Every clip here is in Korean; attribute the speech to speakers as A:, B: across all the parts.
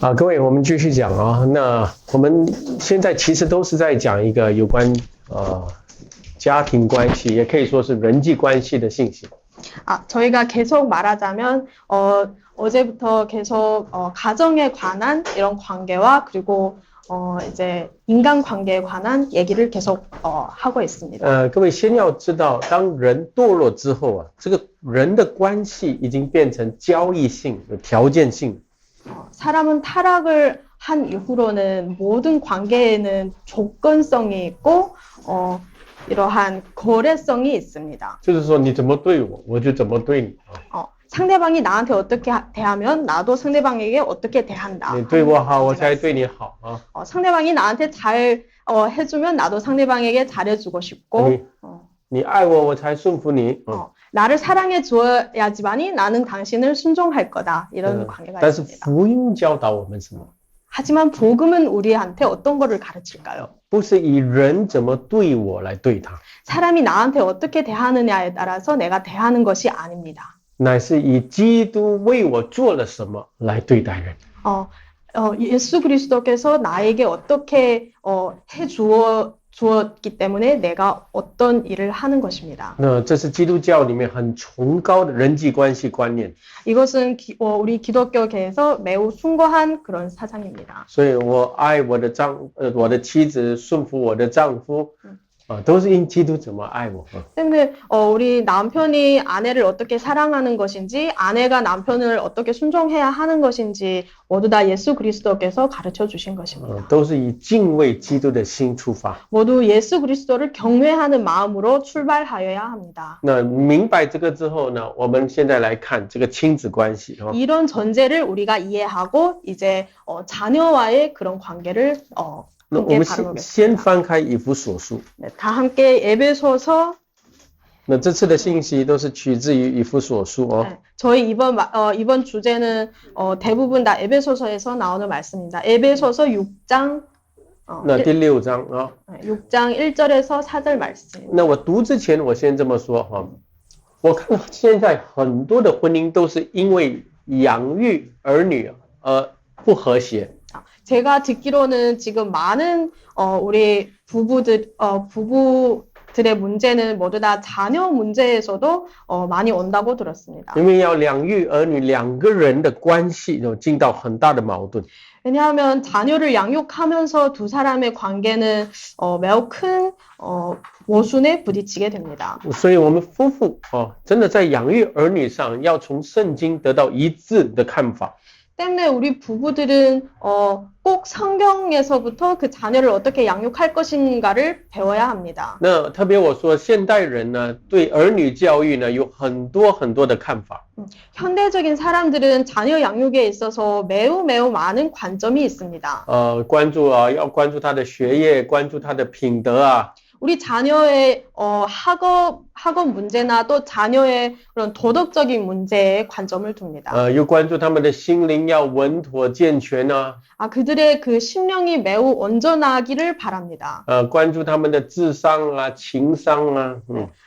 A: 好，各位，我们继续讲啊。那我们现在其实都是在讲一个有关家庭关系，也可以说是人际关系的信息。
B: 저희가 계속 말하자면 어제부터 계속 가정에 관한 이런 관계와 그리고 이제 인간 관계에 관한 얘기를 계속 하고 있습니다.
A: 各位先要知道，当人堕落之后啊，这个人的关系已经变成交易性、有条件性。
B: 사람은 타락을 한 이후로는 모든 관계에는 조건성이 있고 이러한 거래성이 있습니다.
A: 就是说，你怎么对我，我就怎么对你。
B: 상대방이 나한테 어떻게 대하면 나도 상대방에게 어떻게 대한다.
A: 你对我好，我才对你好啊。
B: 상대방이 나한테 잘 해주면 나도 상대방에게 잘해주고 싶고.
A: 你爱我，我才顺服你。
B: 나를 사랑해 주어야지만이 나는 당신을 순종할 거다. 이런 관계가
A: 但是
B: 있습니다.
A: 福音教导我们什么？
B: 하지만 복음은 우리한테 어떤 거를 가르칠까요?
A: 不是以人怎么对我来对他，
B: 사람이 나한테 어떻게 대하느냐에 따라서 내가 대하는 것이 아닙니다.
A: 乃是以基督为我做了什么来对待人。
B: 예수 그리스도께서 나에게 어떻게 주었기 때문에 내가 어떤 일을 하는 것입니다.
A: 那这是基督教里面很崇高的人际关系观念。
B: 이것은 우리 기독교계에서 매우 숭고한 그런 사상입니다.
A: 所以我爱我的妻子，顺服我的丈夫，都是因基督怎么爱我。
B: 때문에 우리 남편이 아내를 어떻게 사랑하는 것인지 아내가 남편을 어떻게 순종해야 하는 것인지 모두 다 예수 그리스도께서 가르쳐 주신 것입니다.
A: 都是以敬畏基督的心出发。
B: 모두 예수 그리스도를 경외하는 마음으로 출발하여야 합니다.
A: 那明白这个之后呢，我们现在来看这个亲子关系。
B: 이런 전제를 우리가 이해하고 이제 자녀와의 그런 관계를
A: 那我们先翻开以弗所书。
B: 네, 다 함께 에베소서.
A: 那这次的信息都是取自于以弗所书。
B: 네, 저희 이번 주제는 대부분 다 에베소서에서 나오는 말씀입니다. 에베소서 6장
A: 那第6章
B: 6장 1절에서 4절 말씀.
A: 那我读之前我先这么说我看到现在很多的婚姻都是因为养育儿女而不和谐。
B: 제가 듣기로는 지금 많은 우리 부부들의 문제는 모두 다 자녀 문제에서도 많이 온다고 들었습니다.
A: 因为要养育儿女，两个人的关系进到很大的矛盾。
B: 왜냐하면 자녀를 양육하면서 두 사람의 관계는 매우 큰 모순에 부딪히게 됩니다.
A: 所以我们夫妇真的在养育儿女上要从圣经得到一致的看法。
B: 때문에 우리 부부들은 꼭 성경에서부터 그 자녀를 어떻게 양육할 것인가를 배워야 합니다.
A: 那特别我说现代人呢，对儿女教育呢有很多的看法。
B: 현대적인 사람들은 자녀 양육에 있어서 매우 많은 관점이 있습니다.
A: 要关注他的学业，关注他的品德啊。
B: 우리 자녀의 학업 문제나 또 자녀의 그런 도덕적인 문제에 관점을 둡니다.
A: 又关注他们的心灵要稳妥健全啊。
B: 그들의 그 심령이 매우 온전하기를 바랍니다.
A: 关注他们的智商啊、情商啊。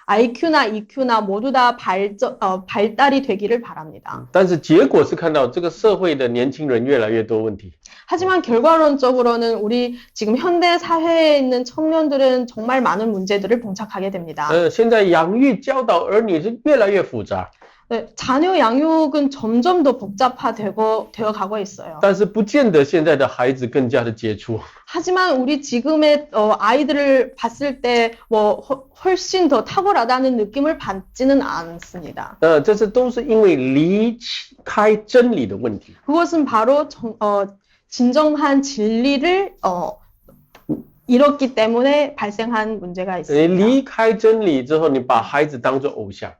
B: IQ나 EQ나 모두 다 발달이 되기를 바랍니다.
A: 但是结果是看到这个社会的年轻人越来越多问题。
B: 하지만 결과론적으로는 우리 지금 현대 사회에 있는 청년들은 정말 많은 문제들을 봉착하게 됩니다.
A: 现在养育教导儿女是越来越复杂。
B: 네, 자녀 양육은 점점 더 복잡화되어 가고 있어요.
A: 但是不见得现在的孩子更加的杰出。
B: 하지만 우리 지금의 아이들을 봤을 때 훨씬 더 탁월하다는 느낌을 받지는 않습니다.
A: 这是都是因为离开真理的问题。
B: 그것은 바로 진정한 진리를 잃었기 때문에 발생한 문제가 있습니다.
A: 离开真理之后，你把孩子当作偶像。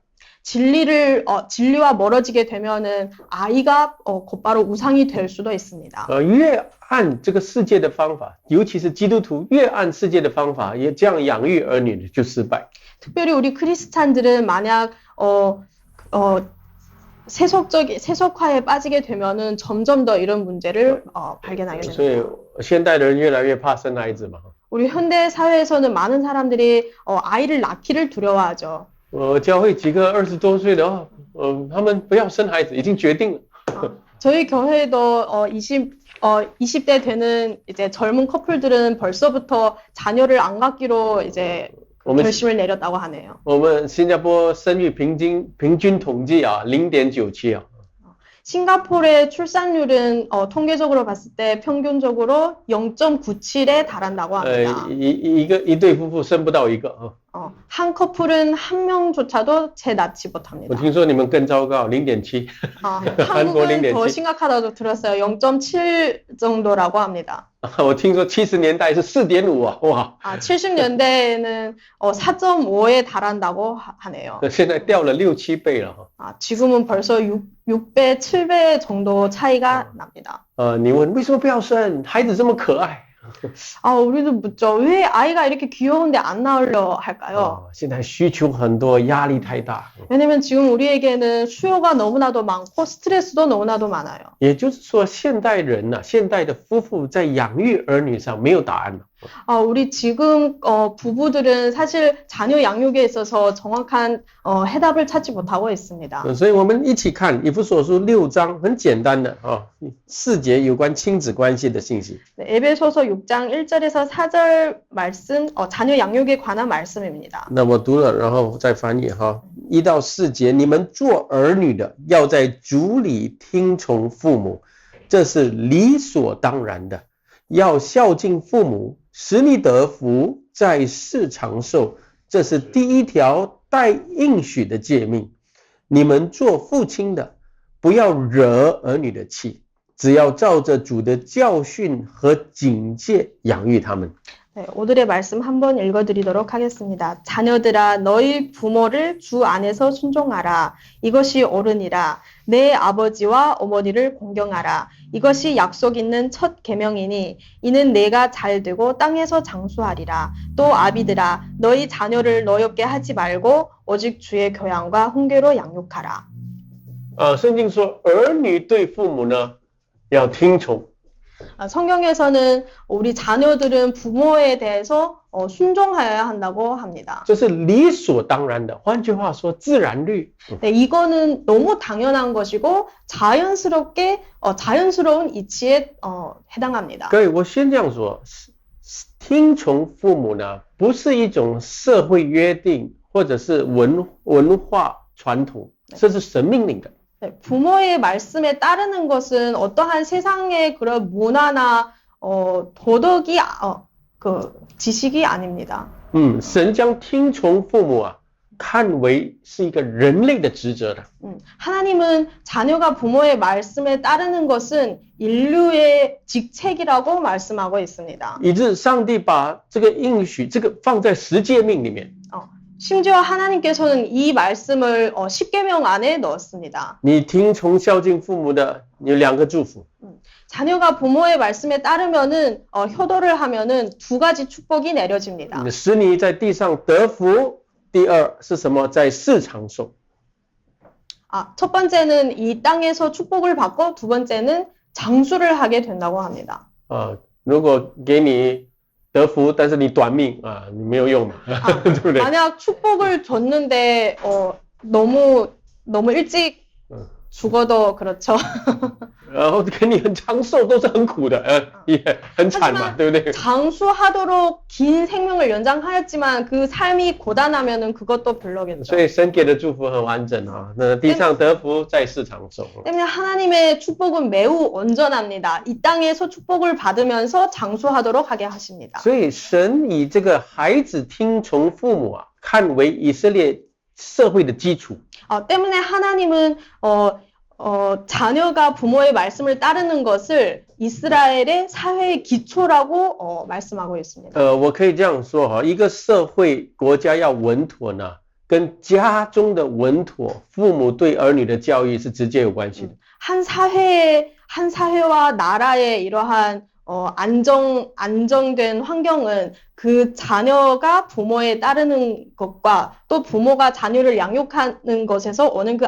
B: 진리와 멀어지게 되면은 아이가 곧바로 우상이 될 수도 있습니다.
A: 越按这个世界的方法，尤其是基督徒越按世界的方法，也这样养育儿女就失败。
B: 특별히 우리 크리스찬들은 만약 세속화에 빠지게 되면은 점점 더 이런 문제를 발견하게 됩니다.
A: 所以现代的人越来越怕生孩子嘛。
B: 우리 현대 사회에서는 많은 사람들이 아이를 낳기를 두려워하죠.
A: 教会几个20多岁的他们不要生孩子，已经决定了。
B: 저희 교회도 20 20대 되는 이제 젊은 커플들은 벌써부터 자녀를 안 갖기로 이제
A: 我们
B: 결심을 내렸다고 하네요.
A: 我们新加坡生育平均统计啊0.97啊，
B: 싱가포르의 출산율은 통계적으로 봤을 때 평균적으로 0.97에 달한다고 합니다.
A: 一对夫妇生不到一个啊。
B: 한 커플은 한 명조차도 채 낳지
A: 我
B: 못합니다.
A: 听说你们更糟糕，0.7。
B: 한국은 더
A: 0.7
B: 심각하다고 들었어요. 0.7 정도라고 합니다.
A: 我听说70年代是4.5啊，哇，
B: 70년대에는 4.5에 달한다고 하네요.
A: 现在掉了6、7倍了哈。
B: 지금은 벌써 6배, 7배 정도 차이가 납니다.
A: 你问为什么不要生？孩子这么可爱。
B: 우리도 묻죠. 왜 아이가 이렇게 귀여운데 안 낳으려 할까요?
A: 现在需求很多，压力太大。
B: 왜냐면 지금 우리에게는 수요가 너무나도 많고 스트레스도 너무나도 많아요.
A: 也就是说，现代人呢、现代的夫妇在养育儿女上没有答案了。
B: 우리 지금 부부들은 사실 자녀 양육에 있어서 정확한 해답을 찾지 못하고 있습니다.
A: 所以我们一起看以弗所书6章，很简单的4节有关亲子关系的信息。
B: 에베소서 6장 1절에서 4절 말씀, 자녀 양육에 관한 말씀입니다.
A: 那我读了，然后再翻译哈。1到4节，你们做儿女的，要在主里听从父母，这是理所当然的。要孝敬父母，使你得福，在世长寿，这是第一条带应许的诫命。你们做父亲的，不要惹儿女的气，只要照着主的教训和警戒养育他们。
B: 네, 오늘의 말씀 한번 읽어드리도록 하겠습니다. 자녀들아 너희 부모를 주 안에서 순종하라. 이것이 옳으니라. 내 아버지와 어머니를 공경하라. 이것이 약속 있는 첫 계명이니 이는 내가 잘되고 땅에서 장수하리라. 또 아비들아 너희 자녀를 너엽게 하지 말고 오직 주의 교양과 훈계로 양육하라.
A: 圣经说儿女对父母呢要听从。
B: 성경에서는 우리 자녀들은 부모에 대해서 순종하여야 한다고 합니다.
A: 这是理所当然的，换句话说，自然律。
B: 네, 이거는 너무 당연한 것이고 자연스럽게 자연스러운 이치에 해당합니다.
A: 各位，我先这样说，听从父母呢，不是一种社会约定或者是文化传统，这是神命令的。
B: 네, 부모의 말씀에 따르는 것은 어떠한 세상의 그런 문화나 도덕이 지식이 아닙니다.
A: 神将听从父母啊看为是一个人类的职责的。
B: 하나님은 자녀가 부모의 말씀에 따르는 것은 인류의 직책이라고 말씀하고 있습니다.
A: 以致上帝把这个应许这个放在十诫命里面。
B: 심지어 하나님께서는 이 말씀을 10계명 안에 넣었습니다.
A: 你听从孝敬父母的，有2个祝福。
B: 자녀가 부모의 말씀에 따르면은 효도를 하면은 2가지 축복이 내려집니다.
A: 使你在地上得福。第二是什么？在世长寿。
B: 첫 번째는 이 땅에서 축복을 받고 두 번째는 장수를 하게 된다고 합니다.
A: 如果给你得福，但是你短命啊，你没有用的，对不对？
B: 만약 축복을 줬는데 너무 일찍 죽어도 그렇죠.
A: 然后给你很长寿，都是很苦的，也很惨嘛，对不对？
B: 장수하도록 긴 생명을 연장하였지만 그 삶이 고단하면은 그것도 별로겠죠.
A: 所以神给的祝福很完整啊，那地上得福，在世长寿。
B: 때문에 하나님의 축복은 매우 온전합니다. 이 땅에서 축복을 받으면서 장수하도록 하게 하십니다.
A: 所以神以这个孩子听从父母啊，看为以色列社会的基础。
B: 때문에 하나님은 자녀가 부모의 말씀을 따르는 것을 이스라엘의 사회의 기초라고 말씀하고 있습니다.
A: 我可以这样说哈，一个社会国家要稳妥呢，跟家中的稳妥，父母对儿女的教育是直接有关系的。
B: 한 사회와 나라의 이러한 안정된 환경은 그 자녀가 부모에 따르는 것과 또 부모가 자녀를 양육하는 것에서 오는 그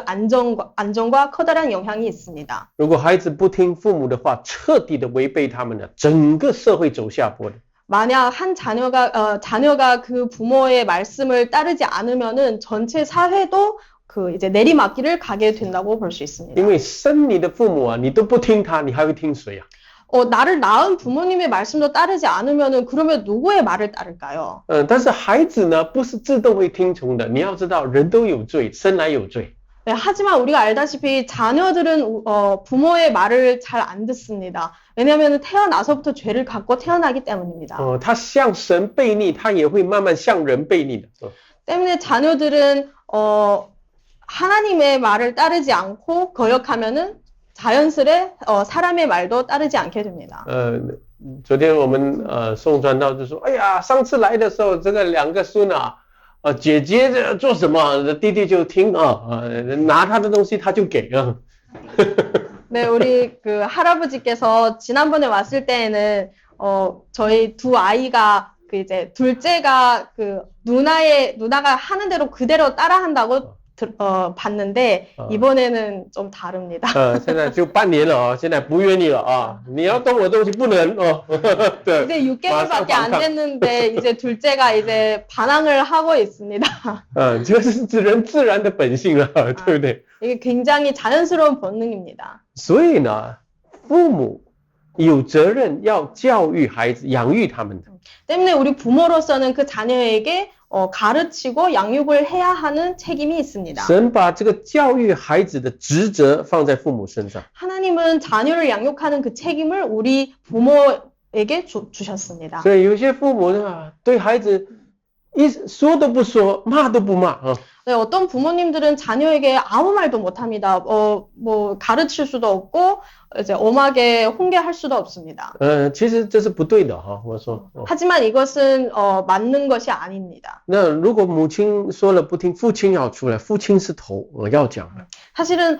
B: 안정과 커다란 영향이 있습니다.
A: 如果孩子不听父母的话，彻底的违背他们了，整个社会走下坡的。
B: 만약 한 자녀가 그 부모의 말씀을 따르지 않으면은 전체 사회도 그 이제 내리막길을 가게 된다고 볼 수 있습니다.
A: 因为生你的父母啊，你都不听他，你还会听谁啊？
B: 나를 낳은 부모님의 말씀도 따르지 않으면은 그러면 누구의 말을 따를까요?
A: 但是孩子呢，不是自动会听从的。你要知道，人都有罪，生来有罪。
B: 네, 하지만 우리가 알다시피 자녀들은 부모의 말을 잘 안 듣습니다. 왜냐하면 태어나서부터 죄를 갖고 태어나기 때문입니다.
A: 他向神悖逆，他也会慢慢向人悖逆的。
B: 때문에 자녀들은 하나님의 말을 따르지 않고 거역하면은 자연스레 사람의 말도 따르지 않게 됩니다.
A: 昨天我们宋传道就说，哎呀，上次来的时候，这个两个孙啊，姐姐做什么，弟弟就听啊，拿他的东西他就给啊。
B: 네, 우리 그 할아버지께서 지난번에 왔을 때에는 저희 두 아이가 그 이제 둘째가 그 누나가 하는 대로 그대로 따라한다고 봤는데 이번에는 좀 다릅니다.
A: 现在就半年了啊，现在不愿意了啊，你要动我的东西不能哦。对，
B: 이제 6개월밖에 안 됐는데 이제 둘째가 이제 반항을 하고 있습니다.
A: 这是人自然的本性了，对不对？
B: 이게 굉장히 자연스러운 본능입니다.
A: 所以呢，父母有责任要教育孩子，养育他们的。
B: 때문에 우리 부모로서는 그 자녀에게 가르치고 양육을 해야 하는 책임이 있습니다.
A: 神把这个教育孩子的职责放在父母身上。
B: 하나님은 자녀를 양육하는 그 책임을 우리 부모에게 주셨습니다.
A: 所以有些父母呢，对孩子一说都不说，骂都不骂啊。
B: 네, 어떤 부모님들은 자녀에게 아무 말도 못합니다. 뭐 가르칠 수도 없고 이제 엄하게 훈계할 수도 없습니다.
A: 其实这是不对的哈，我说。
B: 하지만 이것은 맞는 것이 아닙니다.
A: 那如果母亲说了不听，父亲要出来，父亲是头，要讲的。
B: 사실은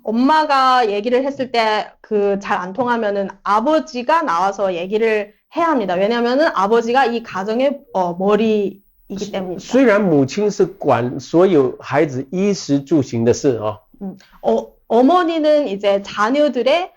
B: 엄마가 얘기를 했을 때 그 잘 안 통하면은 아버지가 나와서 얘기를 해야 합니다. 왜냐하면은 아버지가 이 가정의 머리이기 때문입니다.
A: 虽然母亲是管所有孩子衣食住行的事啊，
B: 어머니는 이제 자녀들의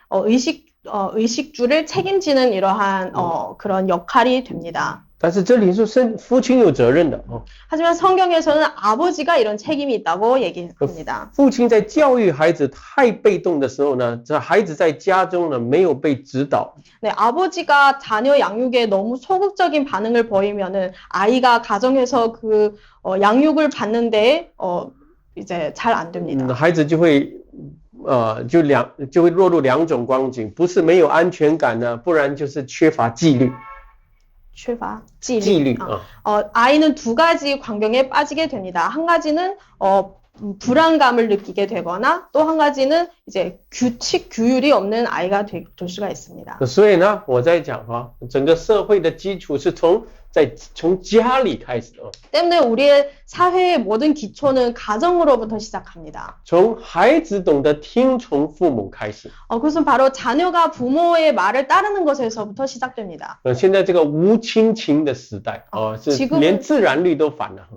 B: 의식주를 책임지는 이러한 그런 역할이 됩니다.
A: 但是这里说父亲有责任的哦。
B: 하지만 성경에서는 아버지가 이런 책임이 있다고 얘기합니다.
A: 父亲在教育孩子太被动的时候呢，这孩子在家中呢没有被指导。
B: 네, 아버지가 자녀 양육에 너무 소극적인 반응을 보이면은 아이가 가정에서 그 양육을 받는데 이제 잘 안 됩니다.
A: 孩子就会就会落入两种光景，不是没有安全感呢，不然就是缺乏纪律。
B: 缺乏纪律. 아이는 두 가지 광경에 빠지게 됩니다. 한 가지는 불안감을 느끼게 되거나 또 한 가지는 이제 규칙 규율이 없는 아이가 될 수가 있습니다.
A: 所以呢，我在讲整个社会的基础是从家里开始的。
B: 때문에 우리의 사회의 모든 기초는 가정으로부터 시작합니다.
A: 从孩子懂得听从父母开始。
B: 그것은 바로 자녀가 부모의 말을 따르는 것에서부터 시작됩니다.
A: 现在这个无亲情的时代是连自然律都反了。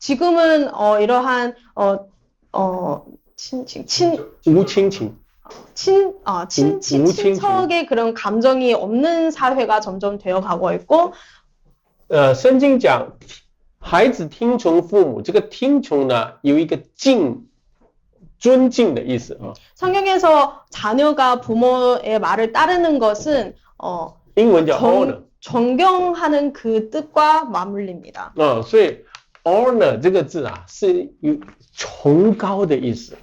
B: 지금은 이러한
A: 无亲情。
B: 친척의 그런 감정이 없는 사회가 점점 되어가고 있고
A: 圣经讲孩子听从父母，这个听从呢有一个尊敬的意思啊。
B: 성경에서 자녀가 부모의 말을 따르는 것은
A: 英文叫 honor，
B: 존경하는 그 뜻과 맞물립니다.
A: 所以 honor 这个字啊是有崇高的意思。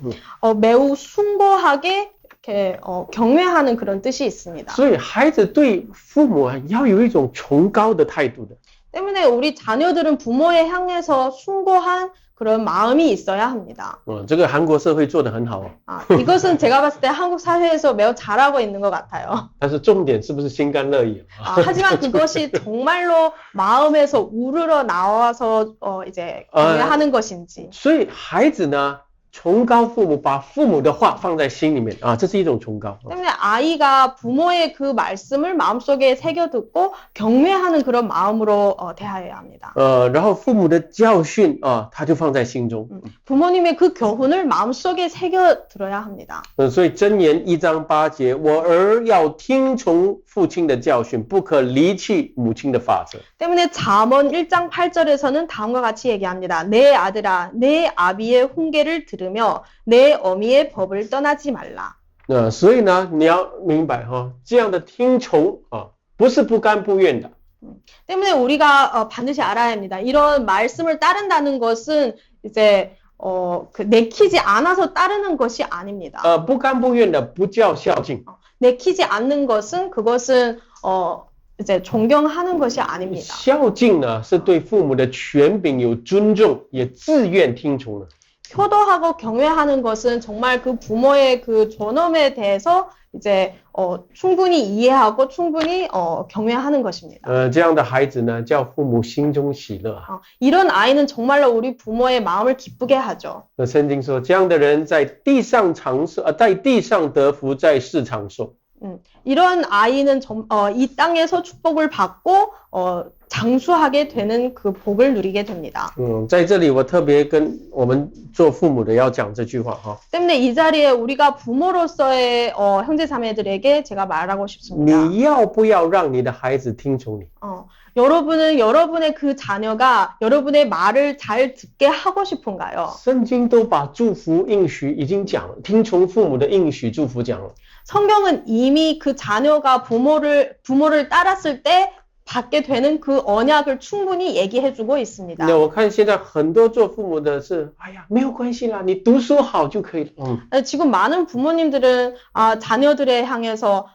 B: 매우 숭고하게 이렇게 경외하는 그런 뜻이 있습니다.
A: 所以孩子对父母要有一种崇高的态度的。
B: 때문에 우리 자녀들은 부모에 향해서 숭고한 그런 마음이 있어야 합니다.
A: 这个韩国社会做得很好。
B: 이것은 제가 봤을 때 한국 사회에서 매우 잘하고 있는 것 같아요.
A: 但是重点是不是心甘乐意？
B: 하지만 그것이 정말로 마음에서 우러러 나와서 이제 경외하는 것인지.
A: 所以孩子呢，崇高父母，把父母的话放在心里面这是一种崇高。
B: 때문에 아이가 부모의 그 말씀을 마음속에 새겨듣고 경외하는 그런 마음으로 대하여야 합니다.
A: 然后父母的教训他就放在心中。
B: 부모님의 그 교훈을 마음속에 새겨들어야 합니다.
A: 所以箴言1章8节，我儿要听从父亲的教训，不可离弃母亲的法则。
B: 때문에 잠언 1장 8절에서는 다음과 같이 얘기합니다. 내 아들아, 내 아비의 훈계를 들으며 내 어미의 법을 떠나지 말라.
A: 所以呢，你要明白哈，这样的听从啊，不是不甘不愿的。
B: 때문에 우리가 반드시 알아야 합니다. 이런 말씀을 따른다는 것은 이제 내키지 않아서 따르는 것이 아닙니다.
A: 不甘不愿的不叫孝敬。
B: 내키지 않는 것은 그것은 이제 존경하는 것이 아닙니다.
A: 孝敬呢，是对父母的权柄有尊重，也自愿听从的。
B: 효도하고 경외하는 것은 정말 그 부모의 그 존엄에 대해서 이제 충분히 이해하고 충분히 경외하는 것입니다.
A: 这样的孩子呢，叫父母心中喜乐。
B: 이런 아이는 정말로 우리 부모의 마음을 기쁘게 하죠.
A: 圣经说，这样的人在地上长寿，在地上得福，在世长寿。
B: 이런 아이는 이 땅에서 축복을 받고 장수하게 되는 그 복을 누리게 됩니다.
A: 在这里我特别跟我们做父母的要讲这句话哈。
B: 때문에 이 자리에 우리가 부모로서의 형제자매들에게 제가 말하고 싶습니다.
A: 你要不要让你的孩子听从你？
B: 여러분은 여러분의 그 자녀가 여러분의 말을 잘 듣게 하고 싶은가요?
A: 圣经都把祝福应许已经讲了，听从父母的应许祝福讲了。
B: 성경은 이미 그 자녀가 부모를 따랐을 때 받게 되는 그 언약을 충분히 얘기해주고 있습니다.
A: 我看现在很多做父母的是，哎呀，没有关系啦，你读书好就可以了。
B: 지금 많은 부모님들은 자녀들에 향해서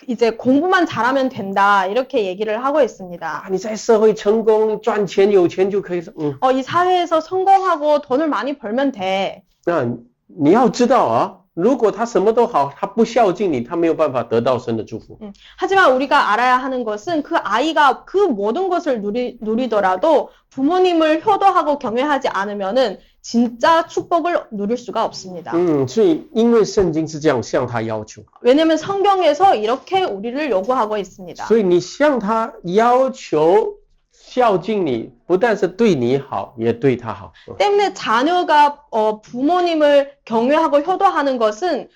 B: 이제 공부만 잘하면 된다 이렇게 얘기를 하고 있습니다.
A: 你在社会成功赚钱有钱就可以了。
B: 이 사회에서 성공하고 돈을 많이 벌면 돼.
A: 那你要知道啊。 如果他什么都好，他不孝敬你，他没有办法得到神的祝福。
B: 하지만 우리가 알아야 하는 것은 그 아이가 그 모든 것을 누리더라도 부모님을 효도하고 경외하지 않으면은 진짜 축복을 누릴 수가 없습니다.
A: 所以因为圣经是这样向他要求，
B: 왜냐면 성경에서 이렇게 우리를 요구하고 있습니다.
A: 所以你向他要求孝敬你，不但是对你好，也对他好。
B: 때문에 자녀가 부모님을 경외하고 효도하는 것은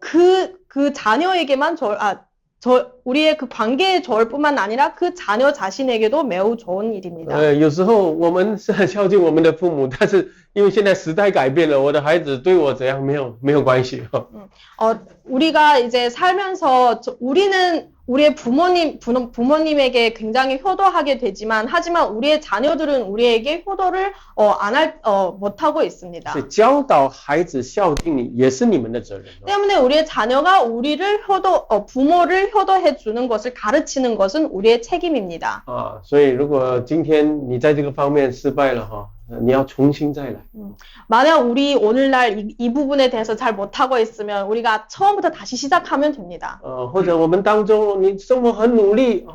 B: 그 자녀에게만 우리의 그 관계에 좋을 뿐만 아니라 그 자녀 자신에게도 매우 좋은 일입니다.
A: 有时候我们是很孝敬我们的父母，但是因为现在时代改变了，我的孩子对我怎样没有关系。
B: 우리가 이제 살면서 우리는 우리의 부모님에게 굉장히 효도하게 되지만 하지만 우리의 자녀들은 우리에게 효도를 못하고 있습니다.
A: 所以教导孩子孝敬你也是你们的责任。
B: 때문에 우리의 자녀가 우리를 부모를 효도해 주는 것을 가르치는 것은 우리의 책임입니다.
A: 所以如果今天你在这个方面失败了哈，你要重新再来。
B: 만약 우리 오늘날 이 부분에 대해서 잘 못하고 있으면 우리가 처음부터 다시 시작하면 됩니다.
A: 或者我们当中你生活很努力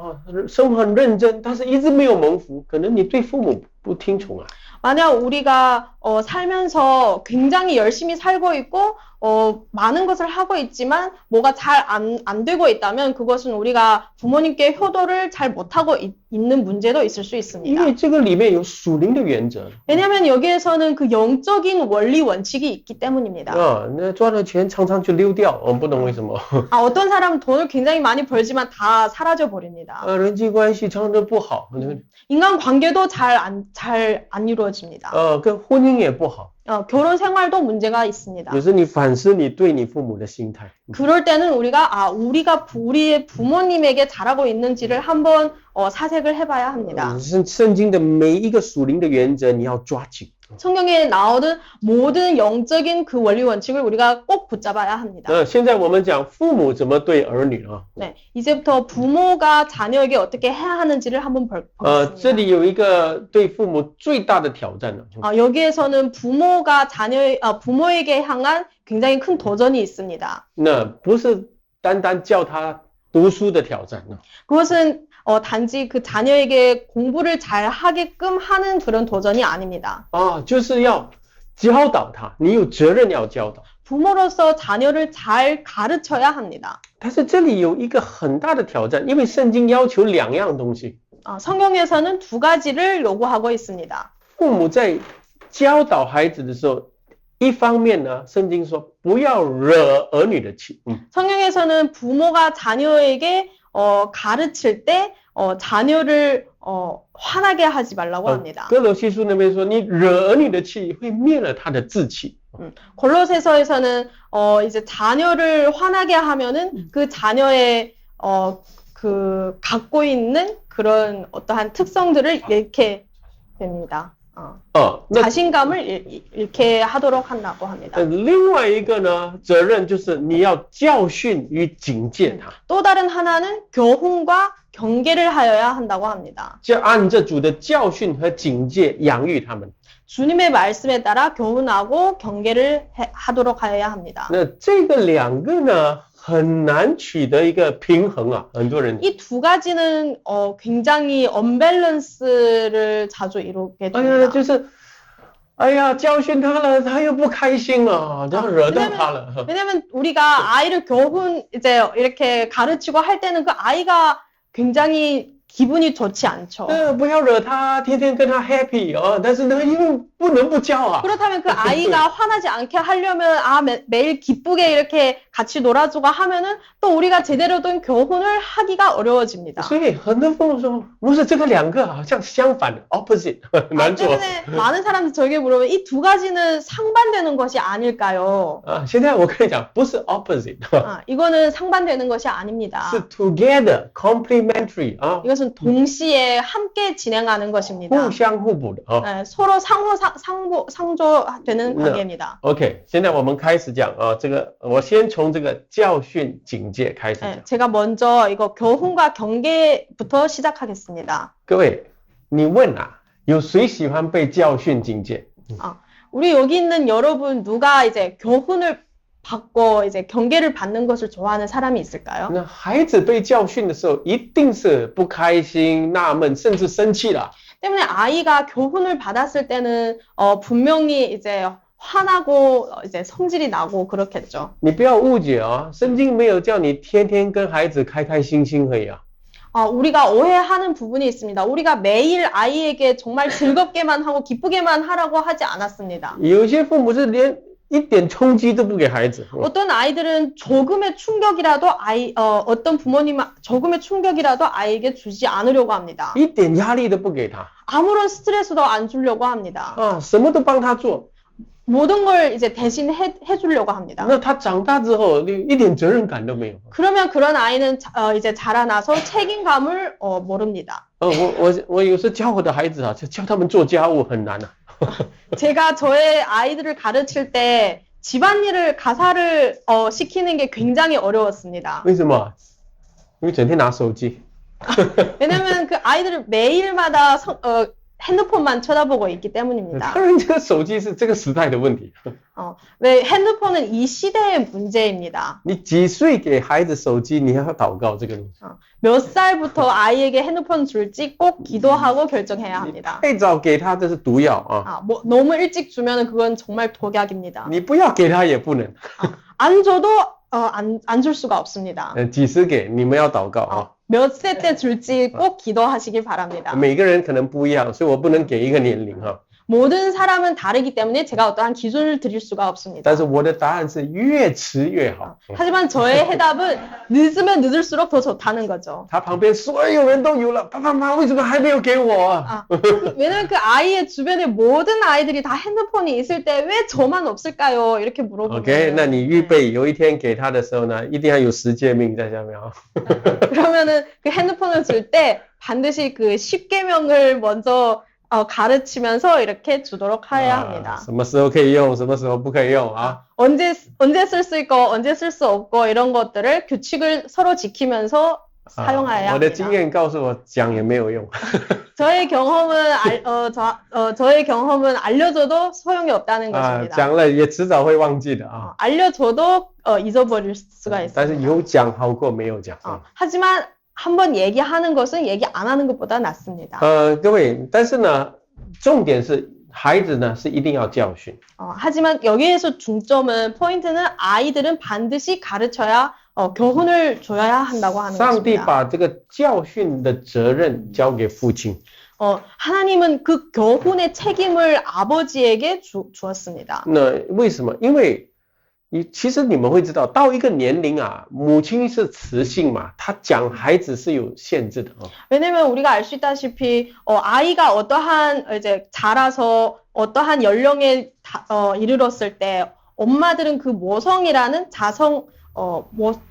A: 生活很认真，但是一直没有蒙福，可能你对父母不听从啊。
B: 만약 우리가 살면서 굉장히 열심히 살고 있고 많은 것을 하고 있지만 뭐가 잘 안 되고 있다면 그것은 우리가 부모님께 효도를 잘 못하고 있는 문제도 있을 수
A: 因
B: 있습니다.
A: 为这个里面有属灵的原则。
B: 왜냐하면 여기에서는 그 영적인 원리 원칙이 있기 때문입니다.
A: 那赚了钱常常就溜掉，不懂为什么。
B: 어떤 사람은 돈을 굉장히 많이 벌지만 다 사라져 버립니다.
A: 人际关系常常不好，
B: 인간 관계도 잘 안 이루어집니다.
A: 跟婚姻也不好。
B: 결혼 생활도 문제가 있습니다.
A: 有时你反思你对你父母的心态。
B: 그럴 때는 우리가 우리의 부모님에게 잘하고 있는지를 한번 사색을 해봐야 합니다.
A: 圣经的每一个属灵的原则你要抓紧。
B: 성경에 나오는 모든 영적인 그 원리 원칙을 우리가 꼭 붙잡아야 합니다.
A: 现在我们讲父母怎么对儿女啊。
B: 네, 이제부터 부모가 자녀에게 어떻게 해야 하는지를 한번 보겠습니다.
A: 这里有一个对父母最大的挑战。
B: 여기에서는 부모가 부모에게 향한 굉장히 큰 도전이 있습니다.
A: 那不是单单叫他读书的挑战。
B: 그것은 단지 그 자녀에게 공부를 잘 하게끔 하는 그런 도전이 아닙니다.
A: 就是要教导他，你有责任要教导。
B: 부모로서 자녀를 잘 가르쳐야 합니다.
A: 但是这里有一个很大的挑战，因为圣经要求两样东西。
B: 성경에서는 두 가지를 요구하고 있습니다.
A: 父母在教导孩子的时候，一方面呢，圣经说不要惹儿女的气。
B: 성경에서는 부모가 자녀에게 가르칠 때 자녀를 화나게 하지 말라고 합니다.
A: 哥罗西书那边说，你惹儿女的气，会灭了他的志气。
B: 골로새서에서는 이제 자녀를 화나게 하면은 그 자녀의 그 갖고 있는 그런 어떠한 특성들을 잃게 됩니다.
A: 那
B: 자신감을 잃게 하도록 한다고 합니다.
A: 另外一个呢，责任就是你要教训与警戒他，
B: 또 다른 하나는 교훈과 경계를 하여야 한다고 합니다.
A: 就按着主的教训和警戒养育他们。
B: 주님의 말씀에 따라 교훈하고 경계를 하도록 하여야 합니다.
A: 那这个两个呢，很难取得一个平衡啊，很多人。
B: 이 두 가지는 굉장히 언밸런스를 자주 이루게
A: 哎呀，
B: 됩니다.
A: 就是，哎呀，教训他了，他又不开心啊，然后惹到他了。
B: 왜냐면 우리가 아이를 교훈 이제 이렇게 가르치고 할 때는 그 아이가 굉장히 기분이 좋지 않죠.
A: 不要惹他，天天跟他 happy 啊，但是呢，又不能不教啊。
B: 그렇다면 그 아이가 화나지 않게 하려면 매일 기쁘게 이렇게 같이 놀아주고 하면은 또 우리가 제대로 된 교훈을 하기가 어려워집니다.
A: 所以很多父母说，不是这个两个好像相反的 opposite 难做。
B: 때문에 많은 사람들이 저에게 물어보면 이 두 가지는 상반되는 것이 아닐까요?
A: 现在我跟你讲，不是 opposite，
B: 이거는 상반되는 것이 아닙니다.
A: 是 together complementary 啊，
B: 이것은 동시에 함께 진행하는 것입니다.
A: 互相互补的啊。
B: 서로 상조되는 관계입니다.
A: OK， 现在我们开始讲啊，这个我先从这个教训警戒开始讲。
B: 제가 먼저 이거 교훈과 경계부터 시작하겠습니다.
A: 各位，你问啊，有谁喜欢被教训警戒？
B: 우리 여기 있는 여러분 누가 이제 교훈을 받고 이제 경계를 받는 것을 좋아하는 사람이 있을까요?
A: 那孩子被教训的时候，一定是不开心、纳闷，甚至生气了。
B: 때문에 아이가 교훈을 받았을 때는 분명히 이제 화나고 이제 성질이 나고 그렇겠죠.
A: 你不要误解啊，圣经没有叫你天天跟孩子开开心心而已啊。
B: 우리가 오해하는 부분이 있습니다. 우리가 매일 아이에게 정말 즐겁게만 하고 기쁘게만 하라고 하지 않았습니다.
A: 有些父母是连一点冲击都不给孩子。
B: 어떤 아이들은 조금의 충격이라도 어떤 부모님은 조금의 충격이라도 아이에게 주지 않으려고 합니다.
A: 一点压力都不给他
B: 아무런 스트레스도 안 주려고 합니다.
A: 啊，什么都帮他做。
B: 모든 걸 이제 대신 해주려고 합니다.
A: 那他长大之后，一点责任感都没有。
B: 그러면 그런 아이는 이제 자라나서 책임감을 모릅니다.
A: 我有时教我的孩子啊，就教他们做家务很难啊。
B: 제가 저의 아이들을 가르칠 때 집안일을 가사를 시키는 게 굉장히 어려웠습니다.
A: 为什么？因为整天拿手机。
B: 왜냐면 그 아이들을 매일마다 핸드폰만 쳐다보고 있기 때문입니다.
A: 当然，这个手机是这个时代的问题。
B: 왜 핸드폰은 이 시대의 문제입니다.
A: 你几岁给孩子手机，你要祷告这个东西。
B: 몇 살부터 아이에게 핸드폰 줄지 꼭 기도하고 결정해야 합니다.
A: 太早给他这是毒药啊！
B: 너무 일찍 주면 그건 정말 독약입니다.
A: 你不要给他也不能。
B: 안 줘도 안 줄 수가 없습니다.
A: 几时给你们要祷告啊？
B: 몇 세 때 줄지 꼭 기도하시길 바랍니다.
A: 每个人可能不一样，所以我不能给一个年龄哈。
B: 모든 사람은 다르기 때문에 제가 어떠한 기준을 드릴 수가 없습니다.
A: 但是我的答案是越迟越好。
B: 하지만 저의 해답은 늦으면 늦을수록 더 좋다는 거죠.
A: 他旁边所有人都有了，爸爸妈妈为什么还没有给我啊？
B: 왜냐면 그 아이의 주변에 모든 아이들이 다 핸드폰이 있을 때 왜 저만 없을까요? 이렇게 물어보면.
A: OK， 那你预备有一天给他的时候呢，一定要有10诫命在下面啊。
B: 그러면은 그 핸드폰을 줄 때 반드시 그 10계명을 먼저 가르치면서 이렇게 주도록 해야 합니다.
A: 什么时候可以用，什么时候不可以用啊？
B: 언제 쓸 수 있고 언제 쓸 수 없고 이런 것들을 규칙을 서로 지키면서 사용해야
A: 我的
B: 합니다.
A: 经验告诉我，讲也没有用。
B: 저의 경험은 알려줘도 소용이 없다는
A: 啊，
B: 것입니다.
A: 讲了也迟早会忘记的啊。
B: 알려줘도 잊어버릴 수가
A: 但是
B: 있습니다.
A: 有讲好过没有讲。
B: 하지만 한번 얘기하는 것은 얘기 안 하는 것보다 낫습니다.
A: 各位，但是呢，重点是孩子呢是一定要教训。
B: 하지만 여기에서 중점은 포인트는 아이들은 반드시 가르쳐야 교훈을 줘야 한다고 하는
A: 上帝
B: 것입니다.
A: 把这个教训的责任交给父亲。
B: 하나님은 그 교훈의 책임을 아버지에게 주었습니다.
A: 那为什么？因为其实你们会知道，到一个年龄啊，母亲是雌性嘛，她讲孩子是有限制的啊。
B: 왜냐면 우리가 알 수 있다시피 아이가 어떠한 이제 자라서 어떠한 연령에 이르렀을 때 엄마들은 그 모성이라는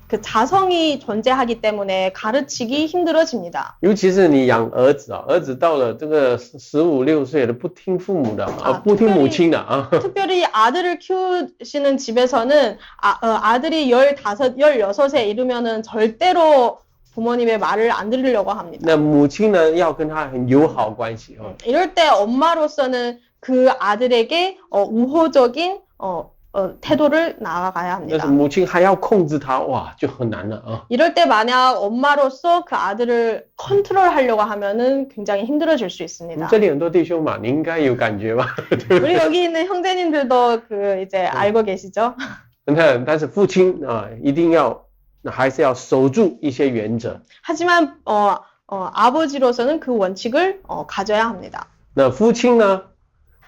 B: 그 자성이 존재하기 때문에 가르치기 힘들어집니다.
A: 尤其是你养儿子啊，儿子到了这个15、6岁了，不听父母的不听母亲的啊。
B: 특별히 아들을 키우시는 집에서는 아들이 15, 16에 이르면은 절대로 부모님의 말을 안 들으려고 합니다.
A: 那母亲呢，要跟他很友好关系啊。
B: 이럴 때 엄마로서는 그 아들에게 우호적인 태도를 나아가야
A: 但是
B: 합니다.
A: 母亲还要控制他，哇，就很难了啊。
B: 이럴 때 만약 엄마로서 그 아들을 컨트롤하려고 하면은 굉장히 힘들어질 수 있습니다.
A: 这里很多弟兄嘛，你应该有感觉吧？
B: 우리 여기 있는 형제님들도 그 이제 알고 계시죠?
A: 但是父亲啊，一定要还是要守住一些原则。
B: 하지만 아버지로서는 그 원칙을 가져야 합니다.
A: 那父亲呢，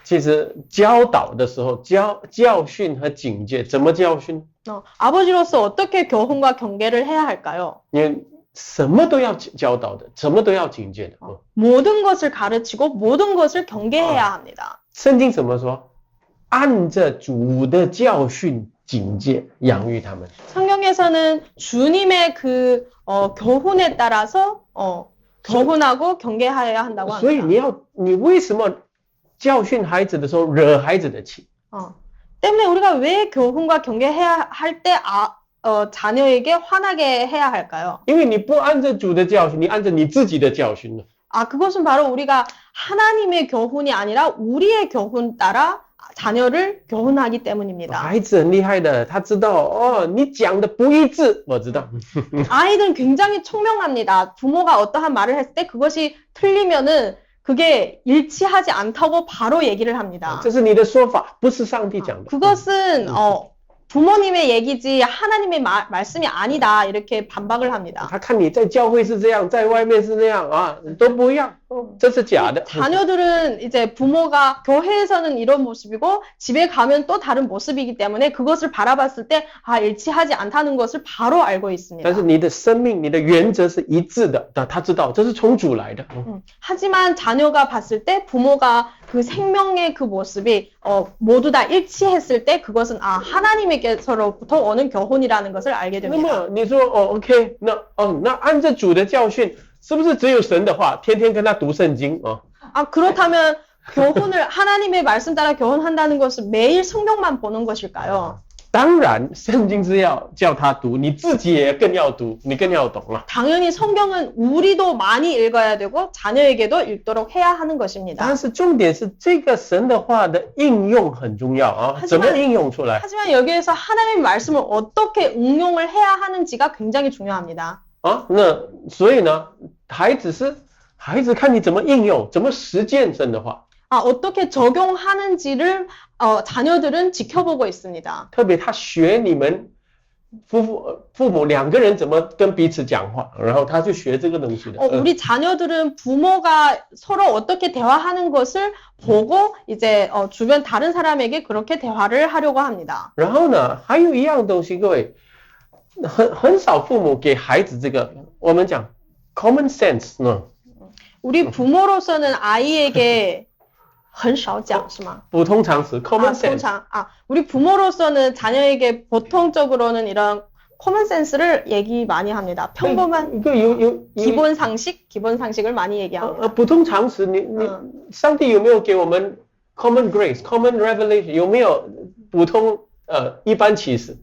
A: 其实教导的时候，教训和警戒，怎么教训？
B: 아버지로서 어떻게 교훈과 경계를 해야 할까요?
A: 你什么都要教导的，什么都要警戒的。
B: 모든 것을 가르치고 모든 것을 경계해야 합니다.
A: 圣经怎么说？按着主的教训警戒，养育他们。
B: 성경에서는 주님의 그 교훈에 따라서 교훈하고 경계해야 한다고
A: 所以
B: 합니다.
A: 你为什么教训孩子的时候惹孩子的气？
B: 때문에 우리가 왜 교훈과 경계해야 할 때 자녀에게 화나게 해야 할까요?
A: 因为你不按着主的教训，你按着你自己的教训了。
B: 그것은 바로 우리가 하나님의 교훈이 아니라 우리의 교훈 따라 자녀를 교훈하기 때문입니다.
A: 孩子很厉害的，他知道你讲的不一致，我知道。
B: 아이들은 굉장히 총명합니다. 부모가 어떠한 말을 했을 때 그것이 틀리면은 그게 일치하지 않다고 바로 얘기를 합니다.
A: 这是你的说法，不是上帝讲的。
B: 그것은 부모님의 얘기지 하나님의 말씀이 아니다 이렇게 반박을 합니다.
A: 他看你在教会是这样，在外面是这样啊，都不一样，这是假的。
B: 자녀들은 이제 부모가 교회에서는 이런 모습이고 집에 가면 또 다른 모습이기 때문에 그것을 바라봤을 때 일치하지 않다는 것을 바로 알고 있습니다.
A: 但是你的生命、你的原则是一致的，他知道这是从主来的。
B: 하지만 자녀가 봤을 때 부모가 그 생명의 그 모습이 모두 다 일치했을 때 그것은 하나님에게서로부터 오는 교훈이라는 것을 알게
A: 那
B: 됩니다.
A: 么你说OK， 那按着主的教训，是不是只有神的话，天天跟他读圣经啊？
B: 그렇다면 교훈을 하나님의 말씀 따라 교훈한다는 것은 매일 성경만 보는 것일까요?
A: 当然，圣经是要叫他读，你自己也更要读，你更要懂了。
B: 당연히 성경은 우리도 많이 읽어야 되고 자녀에게도 읽도록 해야 하는 것입니다.
A: 但是重点是这个神的话的应用很重要啊，
B: 하지만
A: 怎么应用出来？
B: 하지만 여기에서 하나님의 말씀을 어떻게 응용을 해야 하는지가 굉장히 중요합니다.
A: 那所以呢，孩子看你怎么应用，怎么实践神的话。
B: 어떻게 적용하는지를 자녀들은 지켜보고 있습니다.
A: 特别他学你们父母两个人怎么跟彼此讲话，然后他就学这个东西的。
B: 우리 자녀들은 부모가 서로 어떻게 대화하는 것을 보고 이제 주변 다른 사람에게 그렇게 대화를 하려고 합니다.
A: 然后呢，还有一样东西，各位，很少父母给孩子这个我们讲 common sense 呢。
B: 우리 부모로서는 아이에게 很少讲是吗？
A: 普通常识 common sense.
B: 우리 부모로서는 자녀에게 보통적으로는 이런 common sense를 얘기 많이 합니다. 평범한 기본 상식을 많이 얘기합니다.
A: 普通常识，上帝有没有给我们 common grace, common revelation? 有没有普通一般启示？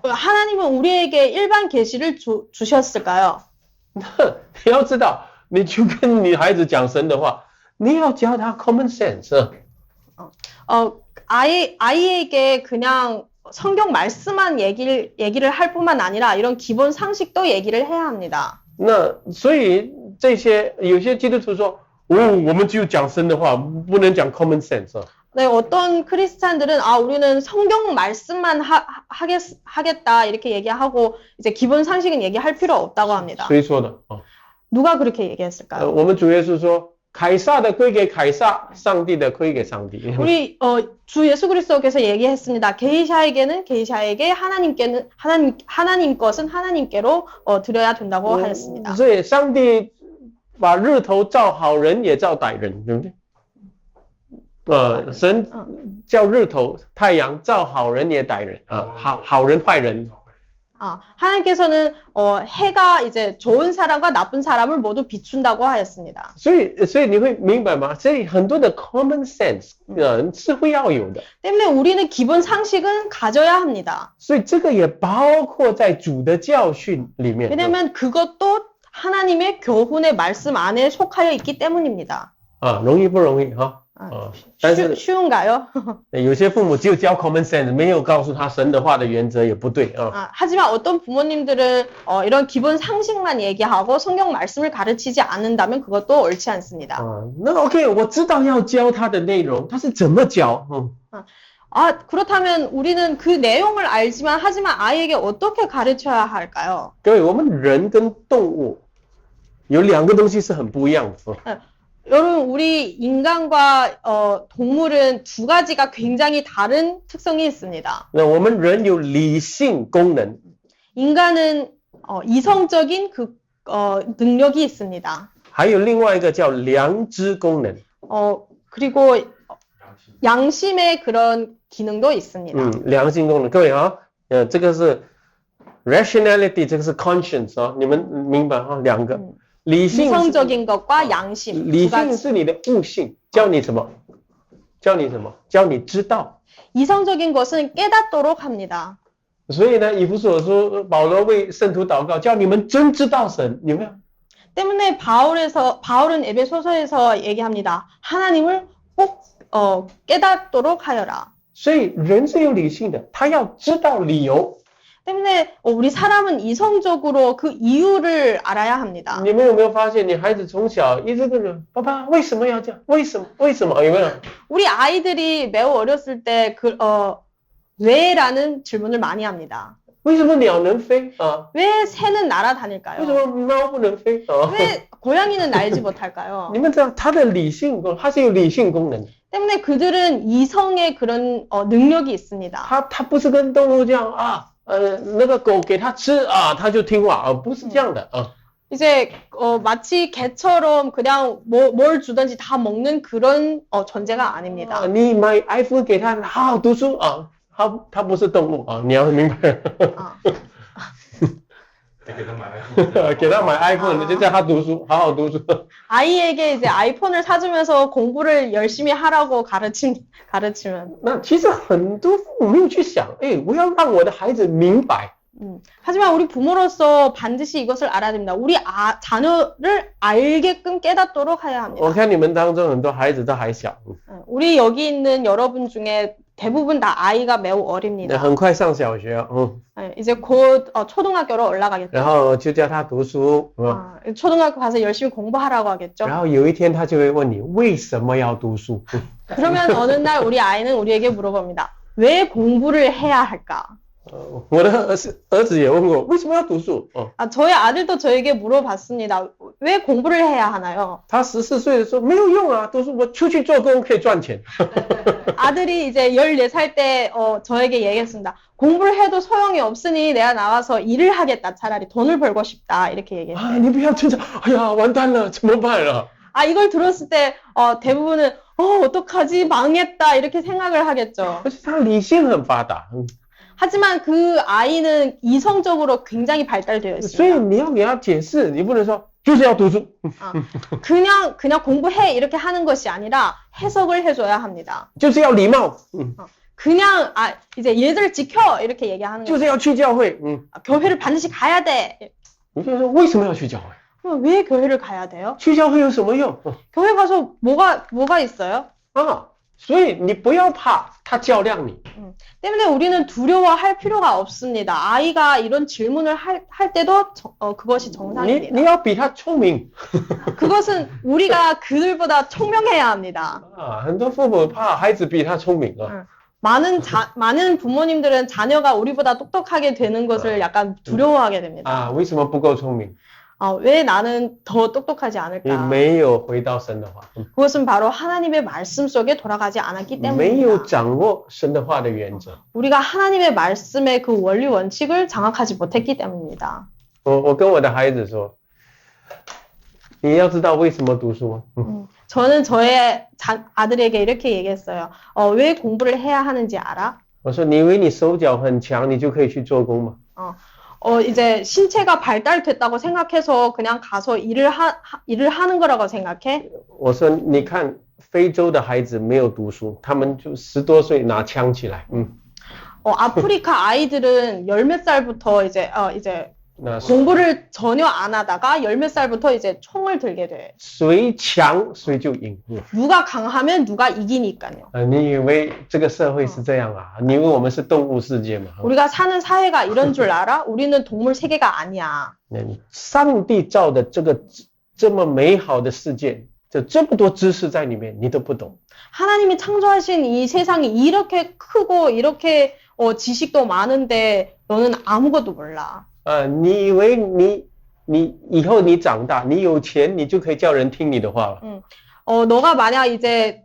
B: 하나님은 우리에게 일반 계시를 주셨을까요?
A: 你要知道，你就跟你孩子讲神的话。 你要教他 common sense.
B: 아이에게 그냥 성경 말씀만 얘기를 할 뿐만 아니라 이런 기본 상식도 얘기를 해야 합니다.
A: 那所以这些有些基督徒说，我们只有讲神的话，不能讲 common sense.
B: 네, 어떤 크리스찬들은 우리는 성경 말씀만 하겠다 이렇게 얘기하고 이제 기본 상식은 얘기할 필요 없다고 합니다.
A: 谁说的？
B: 누가 그렇게 얘기했을까요?
A: 我们主耶稣说。 凯撒的归给凯撒，上帝的归给上帝。
B: 우리 주 예수 그리스도께서 얘기했습니다. 게이샤에게는 게이샤에게, 하나님께는 하나님 것은 하나님께로 드려야 된다고 하였습니다.
A: 所以上帝把日头照好人也照歹人，对不对？神叫日头太阳照好人也歹人好人坏人
B: 하나님께서는 해가 이제 좋은 사람과 나쁜 사람을 모두 비춘다고 하였습니다.
A: 所以你会明白吗？所以很多的 common sense 是会要有的。
B: 때문에 우리는 기본 상식은 가져야 합니다.
A: 所以这个也包括在主的教训里面。
B: 왜냐면 그것도 하나님의 교훈의 말씀 안에 속하여 있기 때문입니다.
A: 容易不容易哈？但是
B: 쉬운가요?
A: 有些父母只有教 common sense， 没有告诉他神的话的原则也不对
B: 하지만 어떤 부모님들은 이런 기본 상식만 얘기하고 성경 말씀을 가르치지 않는다면 그것도 옳지 않습니다.
A: 那 OK， 我知道要教他的内容，他是怎么教？
B: 그렇다면 우리는 그 내용을 알지만 하지만 아이에게 어떻게 가르쳐야 할까요?
A: 各位，我们人跟动物有两个东西是很不一样的。
B: 여러분, 우리 인간과 동물은 두 가지가 굉장히 다른 특성이 있습니다.
A: 那我们人有理性功能，
B: 인간은 이성적인 그 능력이 있습니다.
A: 还有另外一个叫良知功能。
B: 그리고 양심의 그런 기능도 있습니다.
A: 良心功能，各位这个是 rationality， 这个是 conscience 你们明白两个。
B: 이성적인 것과 양심.
A: 理性是你的悟性，教你什么？教你知道。
B: 이성적인 것은 깨닫도록 합니다.
A: 所以呢，以弗所说保罗为圣徒祷告，叫你们真知道神，有没有？
B: 때문에 바울은 에베소서에서 얘기합니다. 하나님을 꼭 깨닫도록 하여라.
A: 所以人是有理性的，他要知道理由。
B: 때문에 우리 사람은 이성적으로 그 이유를 알아야 합니다.
A: 你们有没有发现，你孩子从小一直跟着爸爸为什么要这样？为什么？有没有？
B: 우리 아이들이 매우 어렸을 때 왜라는 질문을 많이 합니다.
A: 为什么鸟能飞
B: 왜 새는 날아다닐까요?
A: 为什么猫不能飞
B: 왜 고양이는 날지 못할까요?
A: 你们知道它的理性功，它是有理性功能的。
B: 때문에 그들은 이성의 그런 능력이 있습니다.
A: 它不是跟动物这样那个狗给它吃它就听话不是这样的
B: 이제 마치 개처럼 그냥 뭘 주든지 다 먹는 그런 존재가 아닙니다.
A: 你买 iPhone 给它好好读书它不是动物你要明白。给他买 iPhone 就叫他读书，好好读书。
B: 아이에게 이제 아이폰을 사주면서 공부를 열심히 하라고 가르치면.
A: 那其实很多父母没有去想，我要让我的孩子明白。
B: 하지만 우리 부모로서 반드시 이것을 알아야 됩니다. 우리 자녀를 알게끔 깨닫도록 해야 합니다.
A: 我看你们当中很多孩子都还小，
B: 우리 여기 있는 여러분 중에 대부분 다 아이가 매우 어립니다.
A: 很快上小学，
B: 이제 곧 초등학교로 올라가겠죠.
A: 然后就叫他读书，
B: 초등학교 가서 열심히 공부하라고 하겠죠.
A: 然后有一天他就会问你为什么要读书？
B: 그러면 어느 날 우리 아이는 우리에게 물어봅니다. 왜 공부를 해야 할까?
A: 我的儿子也问过为什么要读书？
B: 저희 아들도 저에게 물어봤습니다. 왜 공부를 해야 하나요?
A: 他14岁的时候没有用读书我出去做工可以赚钱。
B: 아들이 이제 14살 때 저에게 얘기했습니다. 공부를 해도 소용이 없으니 내가 나와서 일을 하겠다. 차라리 돈을 벌고 싶다. 이렇게 얘기했어요.
A: 你不要挣扎，哎呀完蛋了怎么办了？
B: 이걸 들었을 때 대부분은 어떡하지 망했다 이렇게 생각을 하겠죠.
A: 而且他理性很发达。
B: 하지만 그 아이는 이성적으로 굉장히 발달되어
A: 所以
B: 있습니다.
A: 你要给他解释，你不能说就是要读书，
B: 그냥 공부해 이렇게 하는 것이 아니라 해석을 해줘야 합니다.
A: 就是要礼貌，
B: 그냥 이제 얘들 지켜 이렇게 얘기하는
A: 就
B: 거죠.
A: 是要去教会，
B: 교회를 반드시 가야 돼.
A: 你就说为什么要去教会？
B: 왜 교회를 가야 돼요?
A: 去教会有什么用？
B: 교회 가서 뭐가 있어요?
A: 所以你不要怕他较量你。
B: 때문에 우리는 두려워할 필요가 없습니다. 아이가 이런 질문을 할 때도 그것이
A: 你
B: 정상입니다.
A: 要比他聪明。
B: 그것은 우리가 그들보다 총명해야 합니다.
A: 很多父母怕孩子比他聪明
B: 많은 부모님들은 자녀가 우리보다 똑똑하게 되는 것을 약간 두려워하게 됩니다.
A: 为什么不够聪明？
B: 왜 나는 더 똑똑하지
A: 你
B: 않을까?
A: 没有回到神的话，
B: 그것은 바로 하나님의 말씀 속에 돌아가지 않았기
A: 没有
B: 때문입니다.
A: 掌握神的话的原则。
B: 우리가 하나님의 말씀의 그 원리 원칙을 장악하지 못했기 때문입니다.
A: 我跟我的孩子说，你要知道为什么读书吗？
B: 저는 저의 아들에게 이렇게 얘기했어요. 왜 공부를 해야 하는지 알아?
A: 我说你以为你手脚很强，你就可以去做工吗？
B: 이제 신체가 발달됐다고 생각해서 그냥 가서 일을 하는 거라고 생각해?
A: 我说你看非洲的孩子没有读书，他们就10多岁拿枪起来，
B: 아프리카 아이들은 10몇 살부터 이제
A: 那
B: 공부를 전혀 안 하다가 10몇 살부터 이제 총을 들게 돼.
A: 谁强谁就赢。
B: 누가 강하면 누가 이기니까요.
A: 你以为这个社会是这样啊？你以为我们是动物世界吗？
B: 우리가 사는 사회가 이런 줄 알아? 우리는 동물 세계가 아니야.
A: 上帝造的这么美好的世界，就这么多知识在里面，你都不懂。
B: 하나님이 창조하신 이 세상이 이렇게 크고 이렇게 지식도 많은데 너는 아무것도 몰라.
A: 你以为你以后你长大，你有钱，你就可以叫人听你的话了。
B: 너가 만약 이제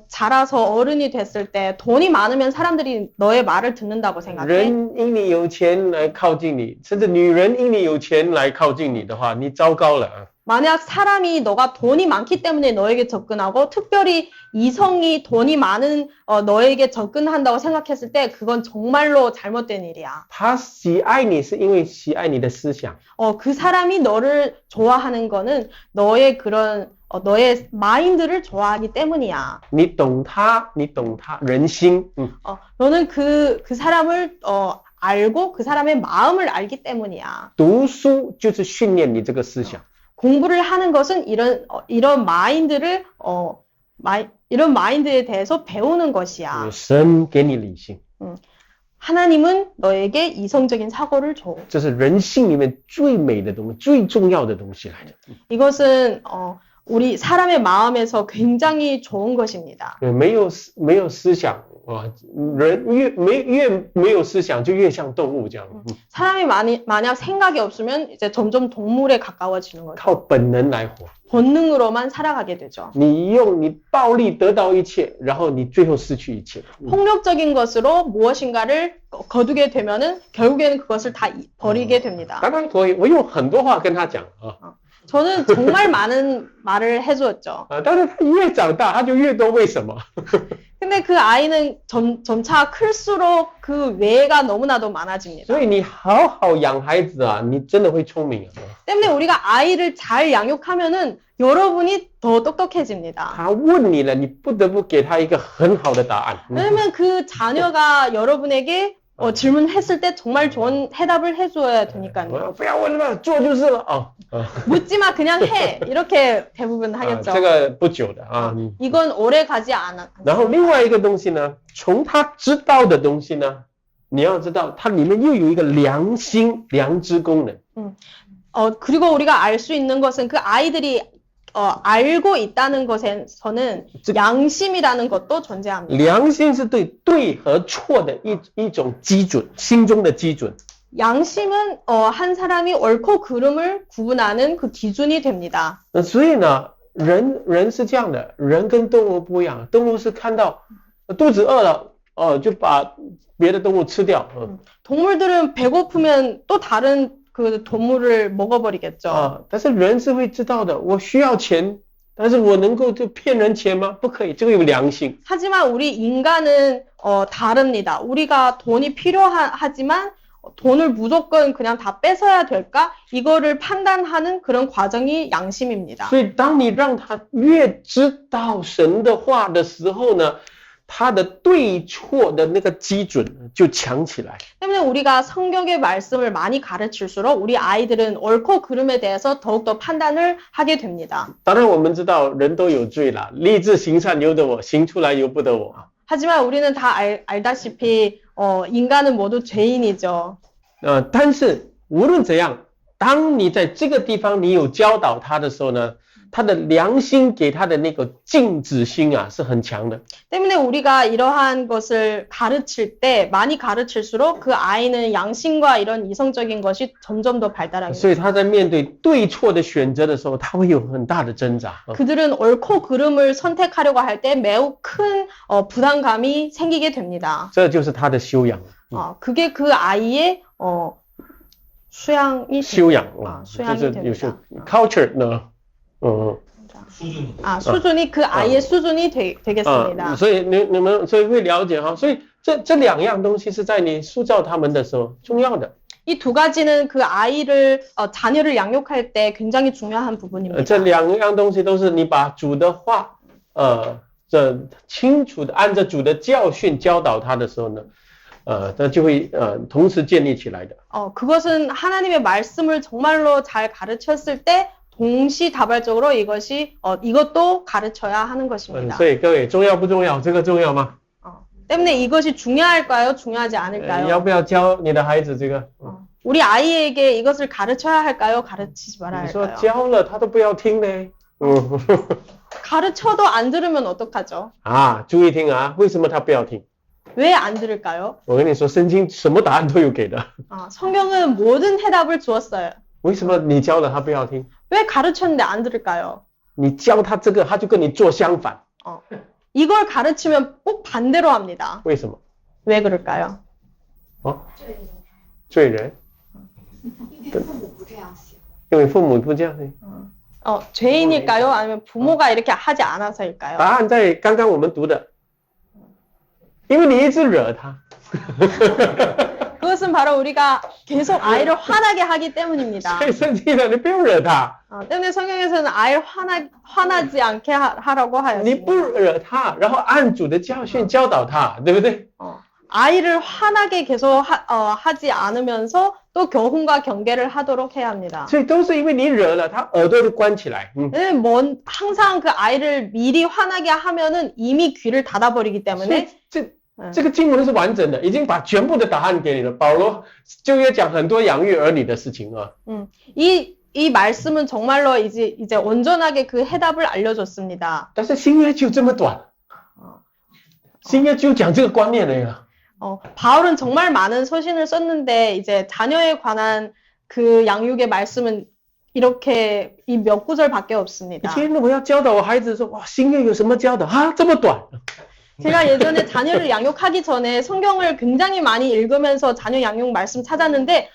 B: 자라서 어른이 됐을 때 돈이 많으면 사람들이 너의 말을 듣는다고 생각해?
A: 人因你有钱来靠近你，甚至女人因你有钱来靠近你的话，你糟糕了。
B: 만약 사람이 너가 돈이 많기 때문에 너에게 접근하고 특별히 이성이 돈이 많은 너에게 접근한다고 생각했을 때 그건 정말로 잘못된 일이야.
A: 他喜爱你是因为喜爱你的思想。
B: 그 사람이 너를 좋아하는 거는 너의 그런 너의 마인드를 좋아하기 때문이야.
A: 你懂他人心。
B: 너는 그 사람을 알고 그 사람의 마음을 알기 때문이야.
A: 读书就是训练你这个思想。
B: 공부를 하는 것은 이런 마인드를 이런 마인드에 대해서 배우는 것이야.
A: 神给你理性，
B: 하나님은 너에게 이성적인 사고를 줘.
A: 这是人性里面最美的东西，最重要的东西来的。
B: 이것은 우리 사람의 마음에서 굉장히 좋은 것입니다.
A: 没有思想人越没有思想就越像动物这样。
B: 사람이 만약 생각이 없으면 이제 점점 동물에 가까워지는 거죠.
A: 靠本能来活。
B: 본능으로만 살아가게 되죠.
A: 你用你暴力得到一切，然后你最后失去一切。
B: 폭력적인 것으로 무엇인가를 거두게 되면은 결국에는 그것을 다 버리게 됩니다.
A: 当然我用很多话跟他讲啊。
B: 저는 정말 많은 말을 해주었죠.
A: 但是他越长大他就越多为什么。
B: 근데 그 아이는 점차 클수록 그 외가 너무나도 많아집니다.
A: 所以你好好养孩子啊，你真的会聪明啊。
B: 때문에 우리가 아이를 잘 양육하면은 여러분이 더 똑똑해집니다.
A: 他问你了，你不得不给他一个很好的答案。
B: 왜냐면 그 자녀가 여러분에게 질문했을 때 정말 좋은 해답을 해줘야 되니까요.
A: 不要问了，做就是了。
B: 묻지마 그냥 해. 이렇게 대부분 하겠죠.
A: 这个不久的啊。
B: 이건 오래 가지 않아.
A: 然后另外一个东西呢，从他知道的东西呢，你要知道它里面又有一个良知功能。
B: 그리고 우리가 알 수 있는 것은 그 아이들이 알고 있다는 것에서는 양심이라는 것도 존재합니다.
A: 良心是对和错的一种基准，心中的基准。
B: 양심은 한 사람이 옳고 그름을 구분하는 그 기준이 됩니다.
A: 所以呢，人是这样的，人跟动物不一样，动物是看到肚子饿了，就把别的动物吃掉。
B: 동물들은 배고프면 또 다른 그 동물을 먹어버리겠죠.
A: 但是人是会知道的，我需要钱，但是我能够就骗人钱吗？不可以，这个有良心。
B: 하지만 우리 인간은 다릅니다. 우리가 돈이 필요하지만 돈을 무조건 그냥 다 뺏어야 될까? 이거를 판단하는 그런 과정이 양심입니다.
A: 所以当你让他越知道神的话的时候呢，他的对错的那个基准就强起来。
B: 때문에 우리가 성경의 말씀을 많이 가르칠수록 우리 아이들은 옳고 그름에 대해서 더욱더 판단을 하게 됩니다.
A: 当然我们知道人都有罪啦，立志行善由得我，行出来由不得我。
B: 하지만 우리는 다 알다시피 인간은 모두 죄인이죠.
A: 但是无论怎样，当你在这个地方你有教导他的时候呢，他的良心给他的那个禁止心啊是很强的。
B: 때문에 우리가 이러한 것을 가르칠 때 많이 가르칠수록 그 아이는 양심과 이런 이성적인 것이 점점 더 발달하게
A: 所以他在面对对错的选择的时候，他会有很大的挣扎。
B: 그들은 옳고 그름을 선택하려고 할 때 매우 큰 부담감이 생기게 됩니다.
A: 这就是他的修养。
B: 그게 그 아이의 수양이
A: 修养
B: 수양이
A: 就是有些
B: 됩니다.
A: culture 呢，
C: 수준이.
B: 아, 수준이 그 아이의 수준이 되겠습니다.
A: 所以你们所以会了解哈，所以这两样东西是在你塑造他们的时候重要的。
B: 이 두 가지는 그 아이를 자녀를 양육할 때 굉장히 중요한 부분입니다.
A: 这两样东西都是你把主的话，这清楚的按照主的教训教导他的时候呢，它就会同时建立起来的。
B: 그것은 하나님의 말씀을 정말로 잘 가르쳤을 때 동시다발적으로 이것도 가르쳐야 하는 것입니다.
A: 所以各位重要不重要？这个重要吗？
B: 때문에 이것이 중요할까요? 중요하지
A: 要
B: 않을까요?
A: 不要教你的孩子这个？
B: 우리 아이에게 이것을 가르쳐야 할까요? 가르치지 말아야
A: 你说
B: 할까요?
A: 教了他都不要听呢？
B: 가르쳐도 안 들으면 어떡하죠?
A: 啊，注意听啊！为什么他不要听？
B: 왜 안 들을까요?
A: 我跟你说，圣经什么答案都有给的。
B: 성경은 모든 해답을 주었어요.
A: 为什么你教了他不要听？
B: 왜 가르쳤는데 안 들을까요?
A: 你教他这个，他就跟你做相反。
B: 이걸 가르치면 꼭 반대로 합니다.
A: 为什么？
B: 왜 그럴까요?
A: 罪人。 因为父母不这样想。
B: 죄인일까요? 아니면 부모가 이렇게 하지 않아서일까요?
A: 答案在刚刚我们读的，因为你一直惹他。
B: 그것은 바로 우리가 계속 아이를 화나게 하기 때문입니다.
A: 所以圣经上你不要惹他，
B: 때문에 성경에서는 아이를 화나지 않게 하라고
A: 你不
B: 하였습니다.
A: 惹他，然后按主的教训教导他，对不对？
B: 아이를 화나게 계속 하지 않으면서 또 교훈과 경계를 하도록 해야 합니다.
A: 所以都是因为你惹了他，耳朵就关起来。
B: 항상 그 아이를 미리 화나게 하면은 이미 귀를 닫아버리기
A: 所以
B: 때문에
A: 这个经文是完整的，已经把全部的答案给你了。保罗就要讲很多养育儿女的事情啊。
B: 이 말씀은 정말로 이제 온전하게 그 해답을 알려줬습니다.
A: 但是新约就这么短，新约就讲这个观念了呀。
B: 바울은 정말 많은 서신을 썼는데 이제 자녀에 관한 그 양육의 말씀은 이렇게 이 몇 구절밖에
A: 以
B: 없습니다.
A: 前我要教导我孩子说，哇，新约有什么教导啊？这么短。
B: 제가 예전에 자녀를 양육하기 전에 성경을 굉장히 많이 읽으면서 자녀 양육 말씀 찾았는데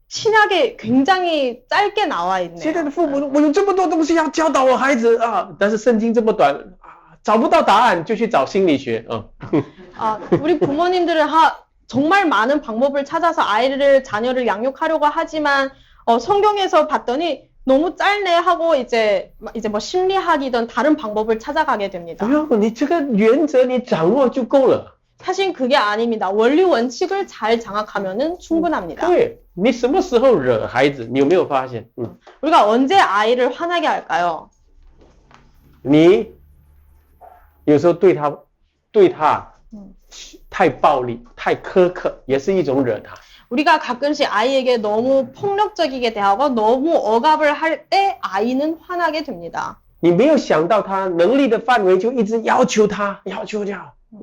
B: 신약에 굉장히 짧게 나와
A: 现在
B: 있네요.
A: 的父母，我有这么多东西要教导我孩子啊，但是圣经这么短啊，找不到答案就去找心理学啊。
B: 우리 부모님들은 정말 많은 방법을 찾아서 자녀를 양육하려고 하지만 성경에서 봤더니 너무 짧네 하고 이제 뭐 심리학이든 다른 방법을 찾아가게 됩니다.
A: 不用，你这个原则你掌握就够了。
B: 사실 그게 아닙니다. 원리 원칙을 잘 장악하면은 충분합니다.
A: 对，你什么时候惹孩子，你有没有发现？
B: 우리가 언제 아이를 화나게 할까요?
A: 你有时候对他太暴力、太苛刻，也是一种惹他。
B: 우리가 가끔씩 아이에게 너무 폭력적이게 대하고 너무 억압을 할 때 아이는 화나게 됩니다.
A: 你没有想到他能力的范围，就一直要求他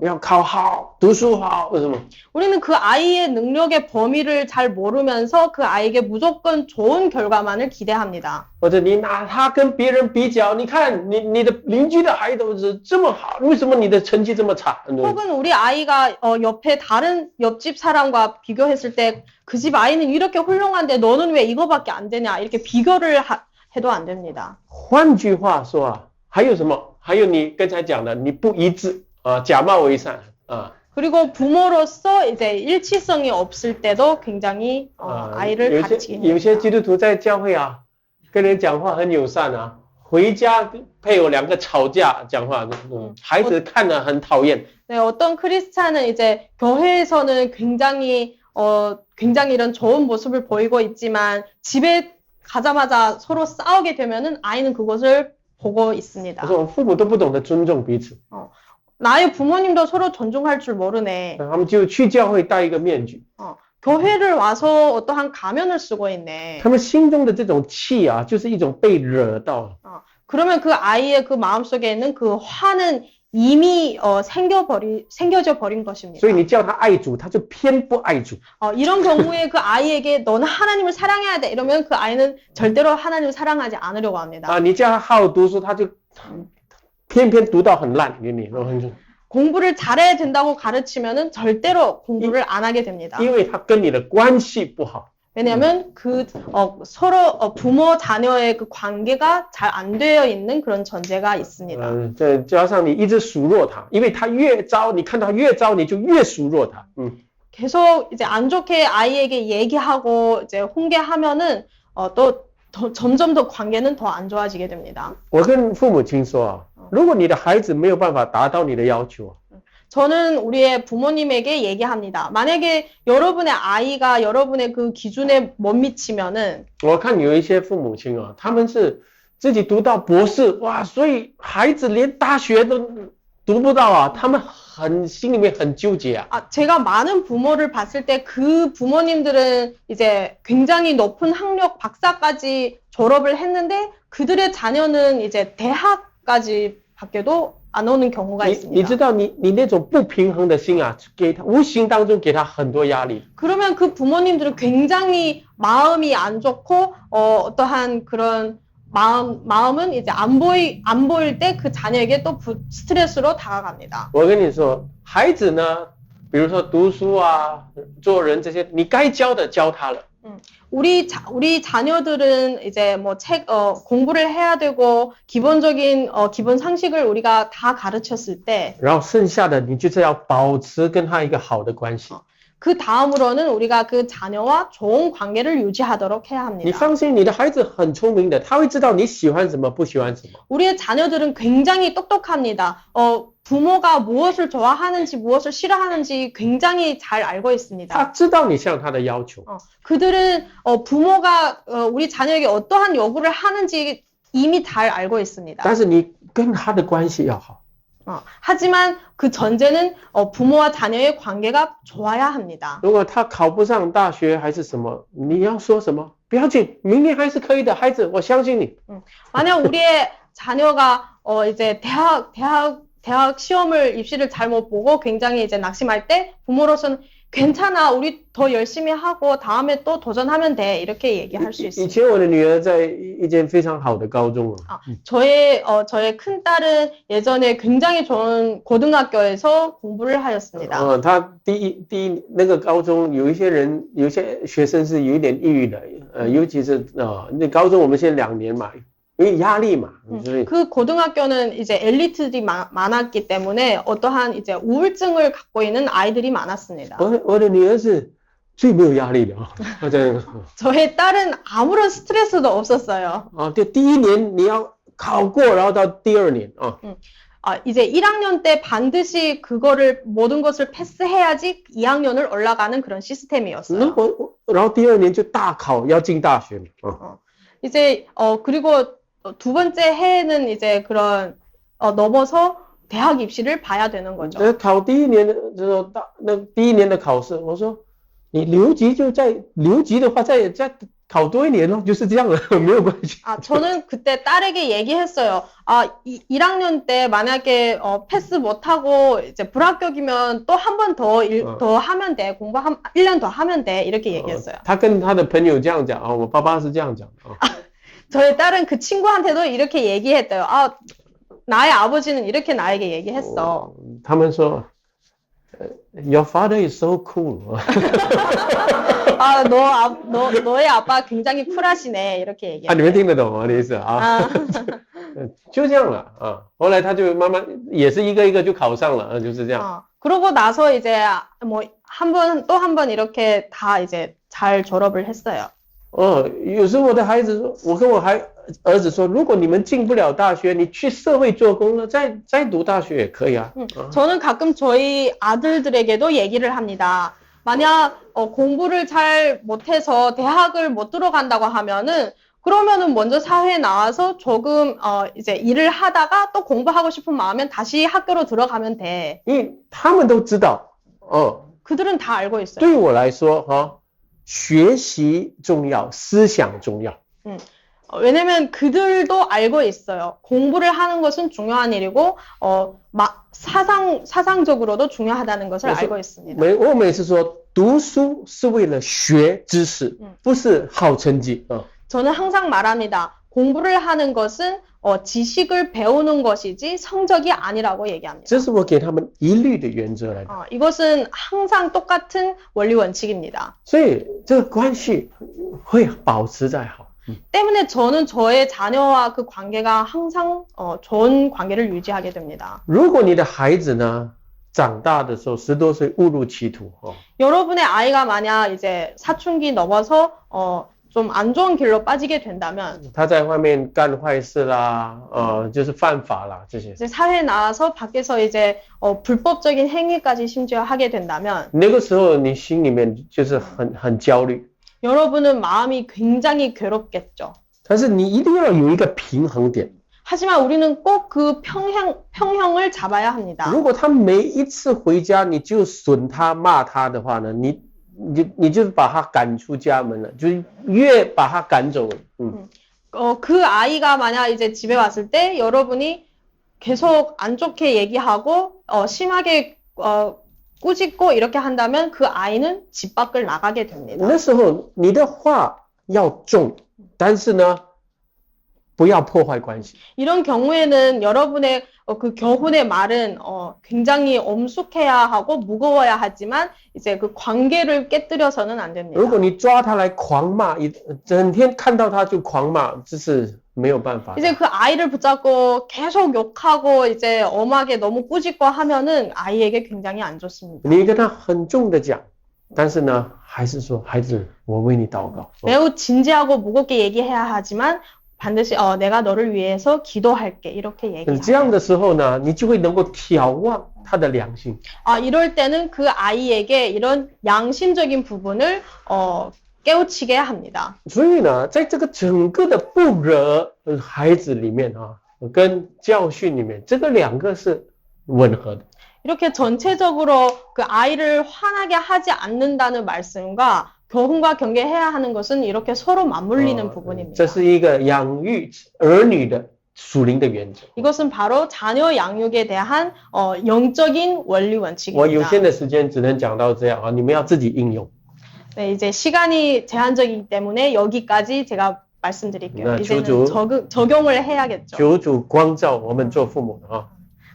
A: 要考好、读书好，为什么？
B: 우리는 그 아이의 능력의 범위를 잘 모르면서 그 아이에게 무조건 좋은 결과만을 기대합니다.
A: 或者你拿他跟别人比较，你看你的邻居的孩子是这么好，为什么你的成绩这么差？
B: 혹은 우리 아이가 옆에 다른 옆집 사람과 비교했을 때 그 집 아이는 이렇게 훌륭한데 너는 왜 이거밖에 안 되냐 이렇게 비교를 해도 안 됩니다.
A: 换句话说啊，还有什么？还有你刚才讲的，你不一致啊，假冒为善啊。
B: 그리고 부모로서 이제 일치성이 없을 때도 굉장히 아이를 가르치기
A: 有些
B: 힘듭니다.
A: 基督徒在教会啊，跟人讲话很友善啊，回家配偶两个吵架讲话，孩子看了很讨厌。
B: 네, 어떤 크리스찬은 이제 교회에서는 굉장히 이런 좋은 모습을 보이고 있지만 집에 가자마자 서로 싸우게 되면은 아이는 그것을 보고 있습니다.
A: 可是我们父母都不懂得尊重彼此，
B: 나의 부모님도 서로 존중할 줄 모르네.
A: 他们就去教会戴一个面具，
B: 교회를 와서 어떠한 가면을 쓰고 있네.
A: 他们心中的这种气啊，就是一种被惹到。
B: 그러면 그 아이의 그 마음속에 있는 그 화는 이미 생겨져 버린 것입니다.
A: 所以你叫他爱主，他就偏不爱主。
B: 이런 경우에 그 아이에게 너는 하나님을 사랑해야 돼 이러면 그 아이는 절대로 하나님을 사랑하지 않으려고 합니다.
A: 啊，你叫他好好读书，他就偏偏读到很烂，给你，
B: 공부를 잘해야 된다고 가르치면은 절대로 공부를 안 하게 됩니다.
A: 因为他跟你的关系不好。
B: 왜냐하면 서로 부모 자녀의 그 관계가 잘 안 되어 있는 그런 전제가 있습니다.
A: 再加上你一直数落他，因为他越糟，你看他越糟，你就越数落他。
B: 계속 이제 안 좋게 아이에게 얘기하고 이제 훈계하면은 점점 더 관계는 더 안 좋아지게 됩니다.
A: 我跟父母亲说啊，如果你的孩子没有办法达到你的要求，
B: 저는 우리의 부모님에게 얘기합니다. 만약에 여러분의 아이가 여러분의 그 기준에 못 미치면은
A: 我看有一些父母亲啊，他们是自己读到博士，哇，所以孩子连大学都读不到啊，他们心里面很纠结啊。
B: 제가 많은 부모를 봤을 때 그 부모님들은 이제 굉장히 높은 학력 박사까지 졸업을 했는데 그들의 자녀는 이제 대학까지 밖에도 안 오는 경우가
A: 你
B: 있습니다.
A: 知道你那种不平衡的心啊，给他无形当中给他很多压力。
B: 그러면 그 부모님들은 굉장히 마음이 안 좋고 어떠한 그런 마음은 이제 안 보일 때 그 자녀에게 또 스트레스로 다가갑니다.
A: 我跟你说，孩子呢，比如说读书啊、做人这些，你该教的教他了。
B: 우리 자녀들은 이제 뭐 공부를 해야 되고 기본적인 기본 상식을 우리가 다 가르쳤을 때,
A: 然后剩下的你就是要保持跟他一个好的关系。
B: 그 다음으로는 우리가 그 자녀와 좋은 관계를 유지하도록 해야
A: 你
B: 합니다.
A: 放心，你的孩子很聪明的，他会知道你喜欢什么，不喜欢什么。
B: 우리의 자녀들은 굉장히 똑똑합니다. 부모가 무엇을 좋아하는지 무엇을 싫어하는지 굉장히 잘 알고
A: 他
B: 있습니다.
A: 知道你向他的要求。
B: 그들은 부모가 우리 자녀에게 어떠한 요구를 하는지 이미 잘 알고 있습니다.
A: 但是你跟他的关系要好。
B: 하지만 그 전제는 부모와 자녀의 관계가 좋아야 합니다.
A: 如果他考不上大学还是什么，你要说什么？不要紧，明年还是可以的，孩子，我相信你。
B: 만약 우리의 자녀가 이제 대학 시험을 입시를 잘못 보고 굉장히 이제 낙심할 때 부모로서는 괜찮아, 우리 더 열심히 하고 다음에 또 도전하면 돼, 이렇게 얘기할 수
A: 以
B: 있습니다.
A: 前我的女儿在一间非常好的高中啊，
B: 저의 큰 딸은 예전에 굉장히 좋은 고등학교에서 공부를 하였습니다.
A: 她第一那个高中有一些学生是有一点抑郁的，尤其是那高中我们现在2年嘛，因为压力嘛，所以
B: 그 고등학교는 이제 엘리트들이 많았기 때문에 어떠한 이제 우울증을 갖고 있는 아이들이 많았습니다.
A: 我的女儿是最没有压力的啊，她在
B: 저의 딸은 아무런 스트레스도 없었어요.
A: 第一年你要考过，然后到第2年啊。
B: 이제 1학년 때 반드시 모든 것을 패스해야지 2학년을 올라가는 그런 시스템이었어요.
A: 然后第2年就大考要进大学了。
B: 이제 그리고 두 번째 해에는 이제 그런 넘어서 대학 입시를 봐야 되는 거죠.
A: 考第1年的时候，那第1年的考试，我说你留级留级的话再考多1年咯，就是这样了，没有关系。
B: 저는 그때 딸에게 얘기했어요. 1학년 때 만약에 패스 못하고 이제 불합격이면 또 한 번 더 하면 돼. 공부 1년 더 하면 돼. 이렇게 얘기했어요.
A: 他跟他的朋友这样讲啊，我爸爸是这样讲啊。
B: 저의 딸은 그 친구한테도 이렇게 얘기했대요. 나의 아버지는 이렇게 나에게 얘기했어.
A: 他们说 Your father is so cool.
B: 너의 아빠 굉장히 쿨하시네. 이렇게 얘기해요.
A: 你们听得懂我的意思啊？就这样了啊。后来他就慢慢也是一个一个就考上了，就是这样。
B: 그러고 나서 이제 뭐 또 한 번 이렇게 다 이제 잘 졸업을 했어요.
A: 有时候我的孩子说，我跟我儿子说，如果你们进不了大学，你去社会做工了，再读大学也可以啊。
B: 저는 가끔 저희 아들들에게도 얘기를 합니다. 만약 공부를 잘 못해서 대학을 못 들어간다고 하면은 그러면은 먼저 사회에 나와서 조금 이제 일을 하다가 또 공부하고 싶은 마음엔 다시 학교로 들어가면 돼.
A: 因为他们都知道，
B: 그들은 다 알고 있어요.
A: 对我来说，学习重要，思想重要。
B: 왜냐면 그들도 알고 있어요. 공부를 하는 것은 중요한 일이고 사상적으로도 중요하다는 것을 알고 있습니다.
A: 我每次说，读书是为了学知识，不是好成绩。
B: 저는 항상 말합니다. 공부를 하는 것은 지식을 배우는 것이지 성적이 아니라고 얘기합니다.
A: 这是我给他们一律的原则来的。
B: 이것은 항상 똑같은 원리 원칙입니다.
A: 所以这个关系会保持在好。
B: 때문에 저는 저의 자녀와 그 관계가 항상 좋은 관계를 유지하게 됩니다.
A: 如果你的孩子呢长大的时候10多岁误入歧途，
B: 여러분의 아이가 만약 이제 사춘기 넘어서 좀 안 좋은 길로 빠지게 된다면
A: 他在外面干坏事啦，就是犯法啦这些，
B: 이제 사회에 나와서 밖에서 이제 불법적인 행위까지 심지어 하게 된다면
A: 那个时候你心里面就是很焦虑。
B: 여러분은 마음이 굉장히 괴롭겠죠.
A: 但是你一定要有一个平衡点。
B: 하지만 우리는 꼭 그 평형을 잡아야 합니다.
A: 如果他每一次回家你就损他骂他的话呢，你就把他赶出家门了，就越把他赶走了。
B: 그 아이가 만약 이제 집에 왔을 때 여러분이 계속 안 좋게 얘기하고 심하게 꾸짖고 이렇게 한다면 그 아이는 집 밖을 나가게 됩니다.
A: 那时候你的话要重，但是呢不要破坏关系。
B: 이런 경우에는 여러분의 그 교훈의 말은 굉장히 엄숙해야 하고 무거워야 하지만 이제 그 관계를 깨뜨려서는 안 됩니다.
A: 如果你抓他来狂骂，整天看到他就狂骂，这是没有办法的。
B: 이제 그 아이를 붙잡고 계속 욕하고 이제 엄하게 너무 꾸짖고 하면은 아이에게 굉장히 안 좋습니다.
A: 你跟他很重的讲，但是呢还是说孩子我为你祷告。
B: 매우 진지하고 무겁게 얘기해야 하지만 반드시 내가 너를 위해서 기도할게 이렇게
A: 这样
B: 얘기해요.
A: 的时候呢，你就会能够眺望他的良心。
B: 이럴 때는 그 아이에게 이런 양심적인 부분을 깨우치게 합니다.
A: 所以呢，在这个整个的不惹孩子里面跟教训里面，这个两个是吻合的。
B: 이렇게 전체적으로 그 아이를 화나게 하지 않는다는 말씀과 교훈과 경계해야 하는 것은 이렇게 서로 맞물리는 부분입니다.
A: 这是一个养育儿女的属灵的原则。
B: 이것은 바로 자녀 양육에 대한 영적인 원리
A: 我有
B: 원칙입니다.
A: 限的时间只能讲到这样啊，你们要自己应用。
B: 네, 이제 시간이 제한적이기 때문에 여기까지 제가 말씀드릴게요.
A: 네,
B: 이제는 적용을 해야겠죠.
A: 求主光照我们做父母的啊。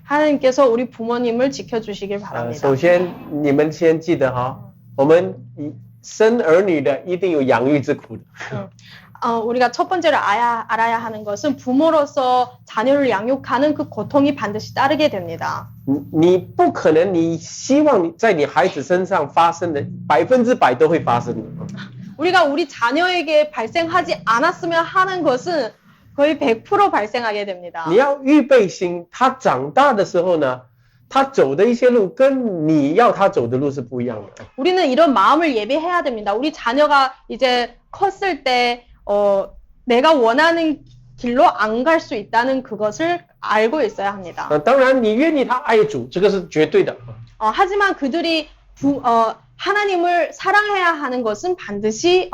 B: 하나님께서 우리 부모님을 지켜주시길 바랍니다.
A: 首先你们先记得哈，我们生儿女的一定有养育之苦的。
B: 우리가 첫 번째로 알아야 하는 것은 부모로서 자녀를 양육하는 그 고통이 반드시 따르게 됩니다.
A: 你不可能，你希望在你孩子身上发生的100%都会发生的。
B: 우리가 우리 자녀에게 발생하지 않았으면 하는 것은 거의 100% 발생하게 됩니다.
A: 你要预备心，他长大的时候呢，他走的一些路跟你要他走的路是不一样的。
B: 우리는 이런 마음을 예비해야 됩니다. 우리 자녀가 이제 컸을 때 내가 원하는 길로 안 갈 수 있다는 그것을 알고 있어야 합니다.
A: 当然你愿意他爱主，这个是绝对的。
B: 하지만 그들이 하나님을 사랑해야 하는 것은 반드시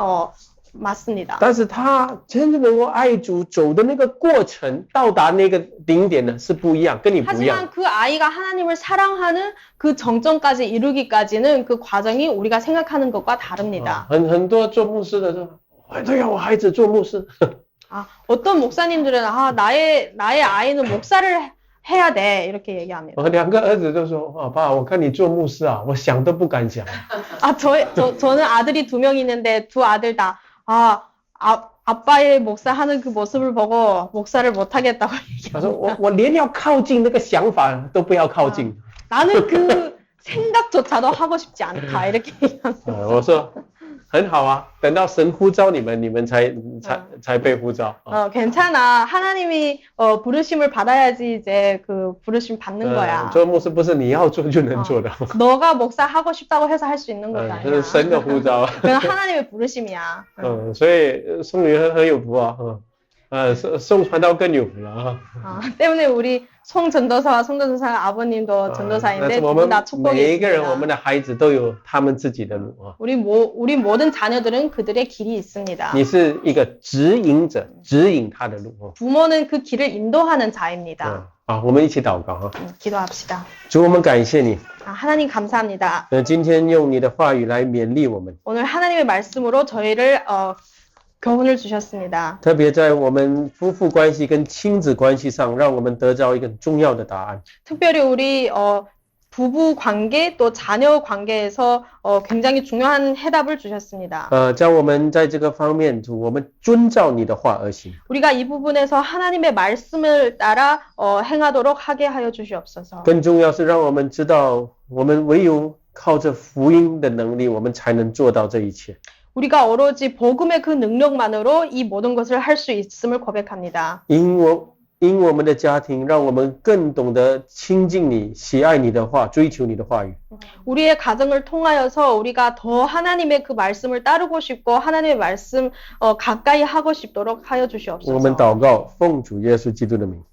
B: 맞습니다.
A: 但是他真正能够爱主走的那个过程，到达那个顶点呢是不一样，跟你不一样。
B: 하지만 그 아이가 하나님을 사랑하는 그 정점까지 이루기까지는 그 과정이 우리가 생각하는 것과 다릅니다.
A: 很多做牧师的说，我都要我孩子做牧师。
B: 어떤 목사님들은 나의 아이는 목사를 해야 돼 이렇게 얘기합니다.
A: 我2个儿子都说，阿爸，我看你做牧师啊，我想都不敢想。
B: 저는 아들이 2명 있는데 두 아들 다 아빠의 목사하는 그 모습을 보고 목사를 못 하겠다고
A: 他说
B: 얘기합니다.
A: 我连要靠近那个想法都不要靠近。
B: 나는 그 생각조차도 하고 싶지 않다 이렇게 얘기합니다.
A: 我说很好啊，等到神呼召你们，你们才被呼召。
B: 괜찮아. 하나님이 부르심을 받아야지 이제 그 부르심 받는 거야.
A: 做牧师不是你要做就能做的，
B: 너가 목사 하고 싶다고 해서 할 수 있는 것도
A: 这是
B: 아니야.
A: 神的呼召。
B: 그건 하나님의 부르심이야.
A: 所以送女很有福啊，送传道更有福了啊。
B: 때문에 우리 송 전도사와 송 전도사 아버님도 전도사인데
A: 我
B: 두
A: 们
B: 분 다 축복이
A: 每一个人，我
B: 있습니다.
A: 们的孩子都有他们自己的路啊。
B: 우리 모든 자녀들은 그들의 길이 있습니다.
A: 你是一个指引者，指引他的路啊。
B: 부모는 그 길을 인도하는 자입니다.
A: 好，我们一起祷告啊。
B: 기도합시다.
A: 主，我们感谢你，
B: 하나님 감사합니다.
A: 今天用你的话语来勉励我们。
B: 오늘 하나님의 말씀으로 저희를 교훈을 주셨습니다.
A: 特别在我们夫妇关系跟亲子关系上，让我们得到一个重要的答案。
B: 특별히 우리 부부 관계 또 자녀 관계에서 굉장히 중요한 해답을 주셨습니다.
A: 叫我们在这个方面，主，我们遵照你的话而行。
B: 우리가 이 부분에서 하나님의 말씀을 따라 행하도록 하게 하여 주시옵소서.
A: 更重要是让我们知道，我们唯有靠着福音的能力，我们才能做到这一切。
B: 우리가 오로지 복음의 그 능력만으로 이 모든 것을 할 수 있음을 고백합니다.
A: 因我们的家庭，让我们更懂得亲近你、喜爱你的话、追求你的话语。
B: 우리의 가정을 통하여서 우리가 더 하나님의 그 말씀을 따르고 싶고 하나님의 말씀 가까이 하고 싶도록 하여
A: 我们
B: 주시옵소서.
A: 祷告，奉主耶稣基督的名。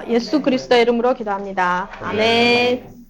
B: 예수 그리스도의 이름으로 기도합니다. 아멘.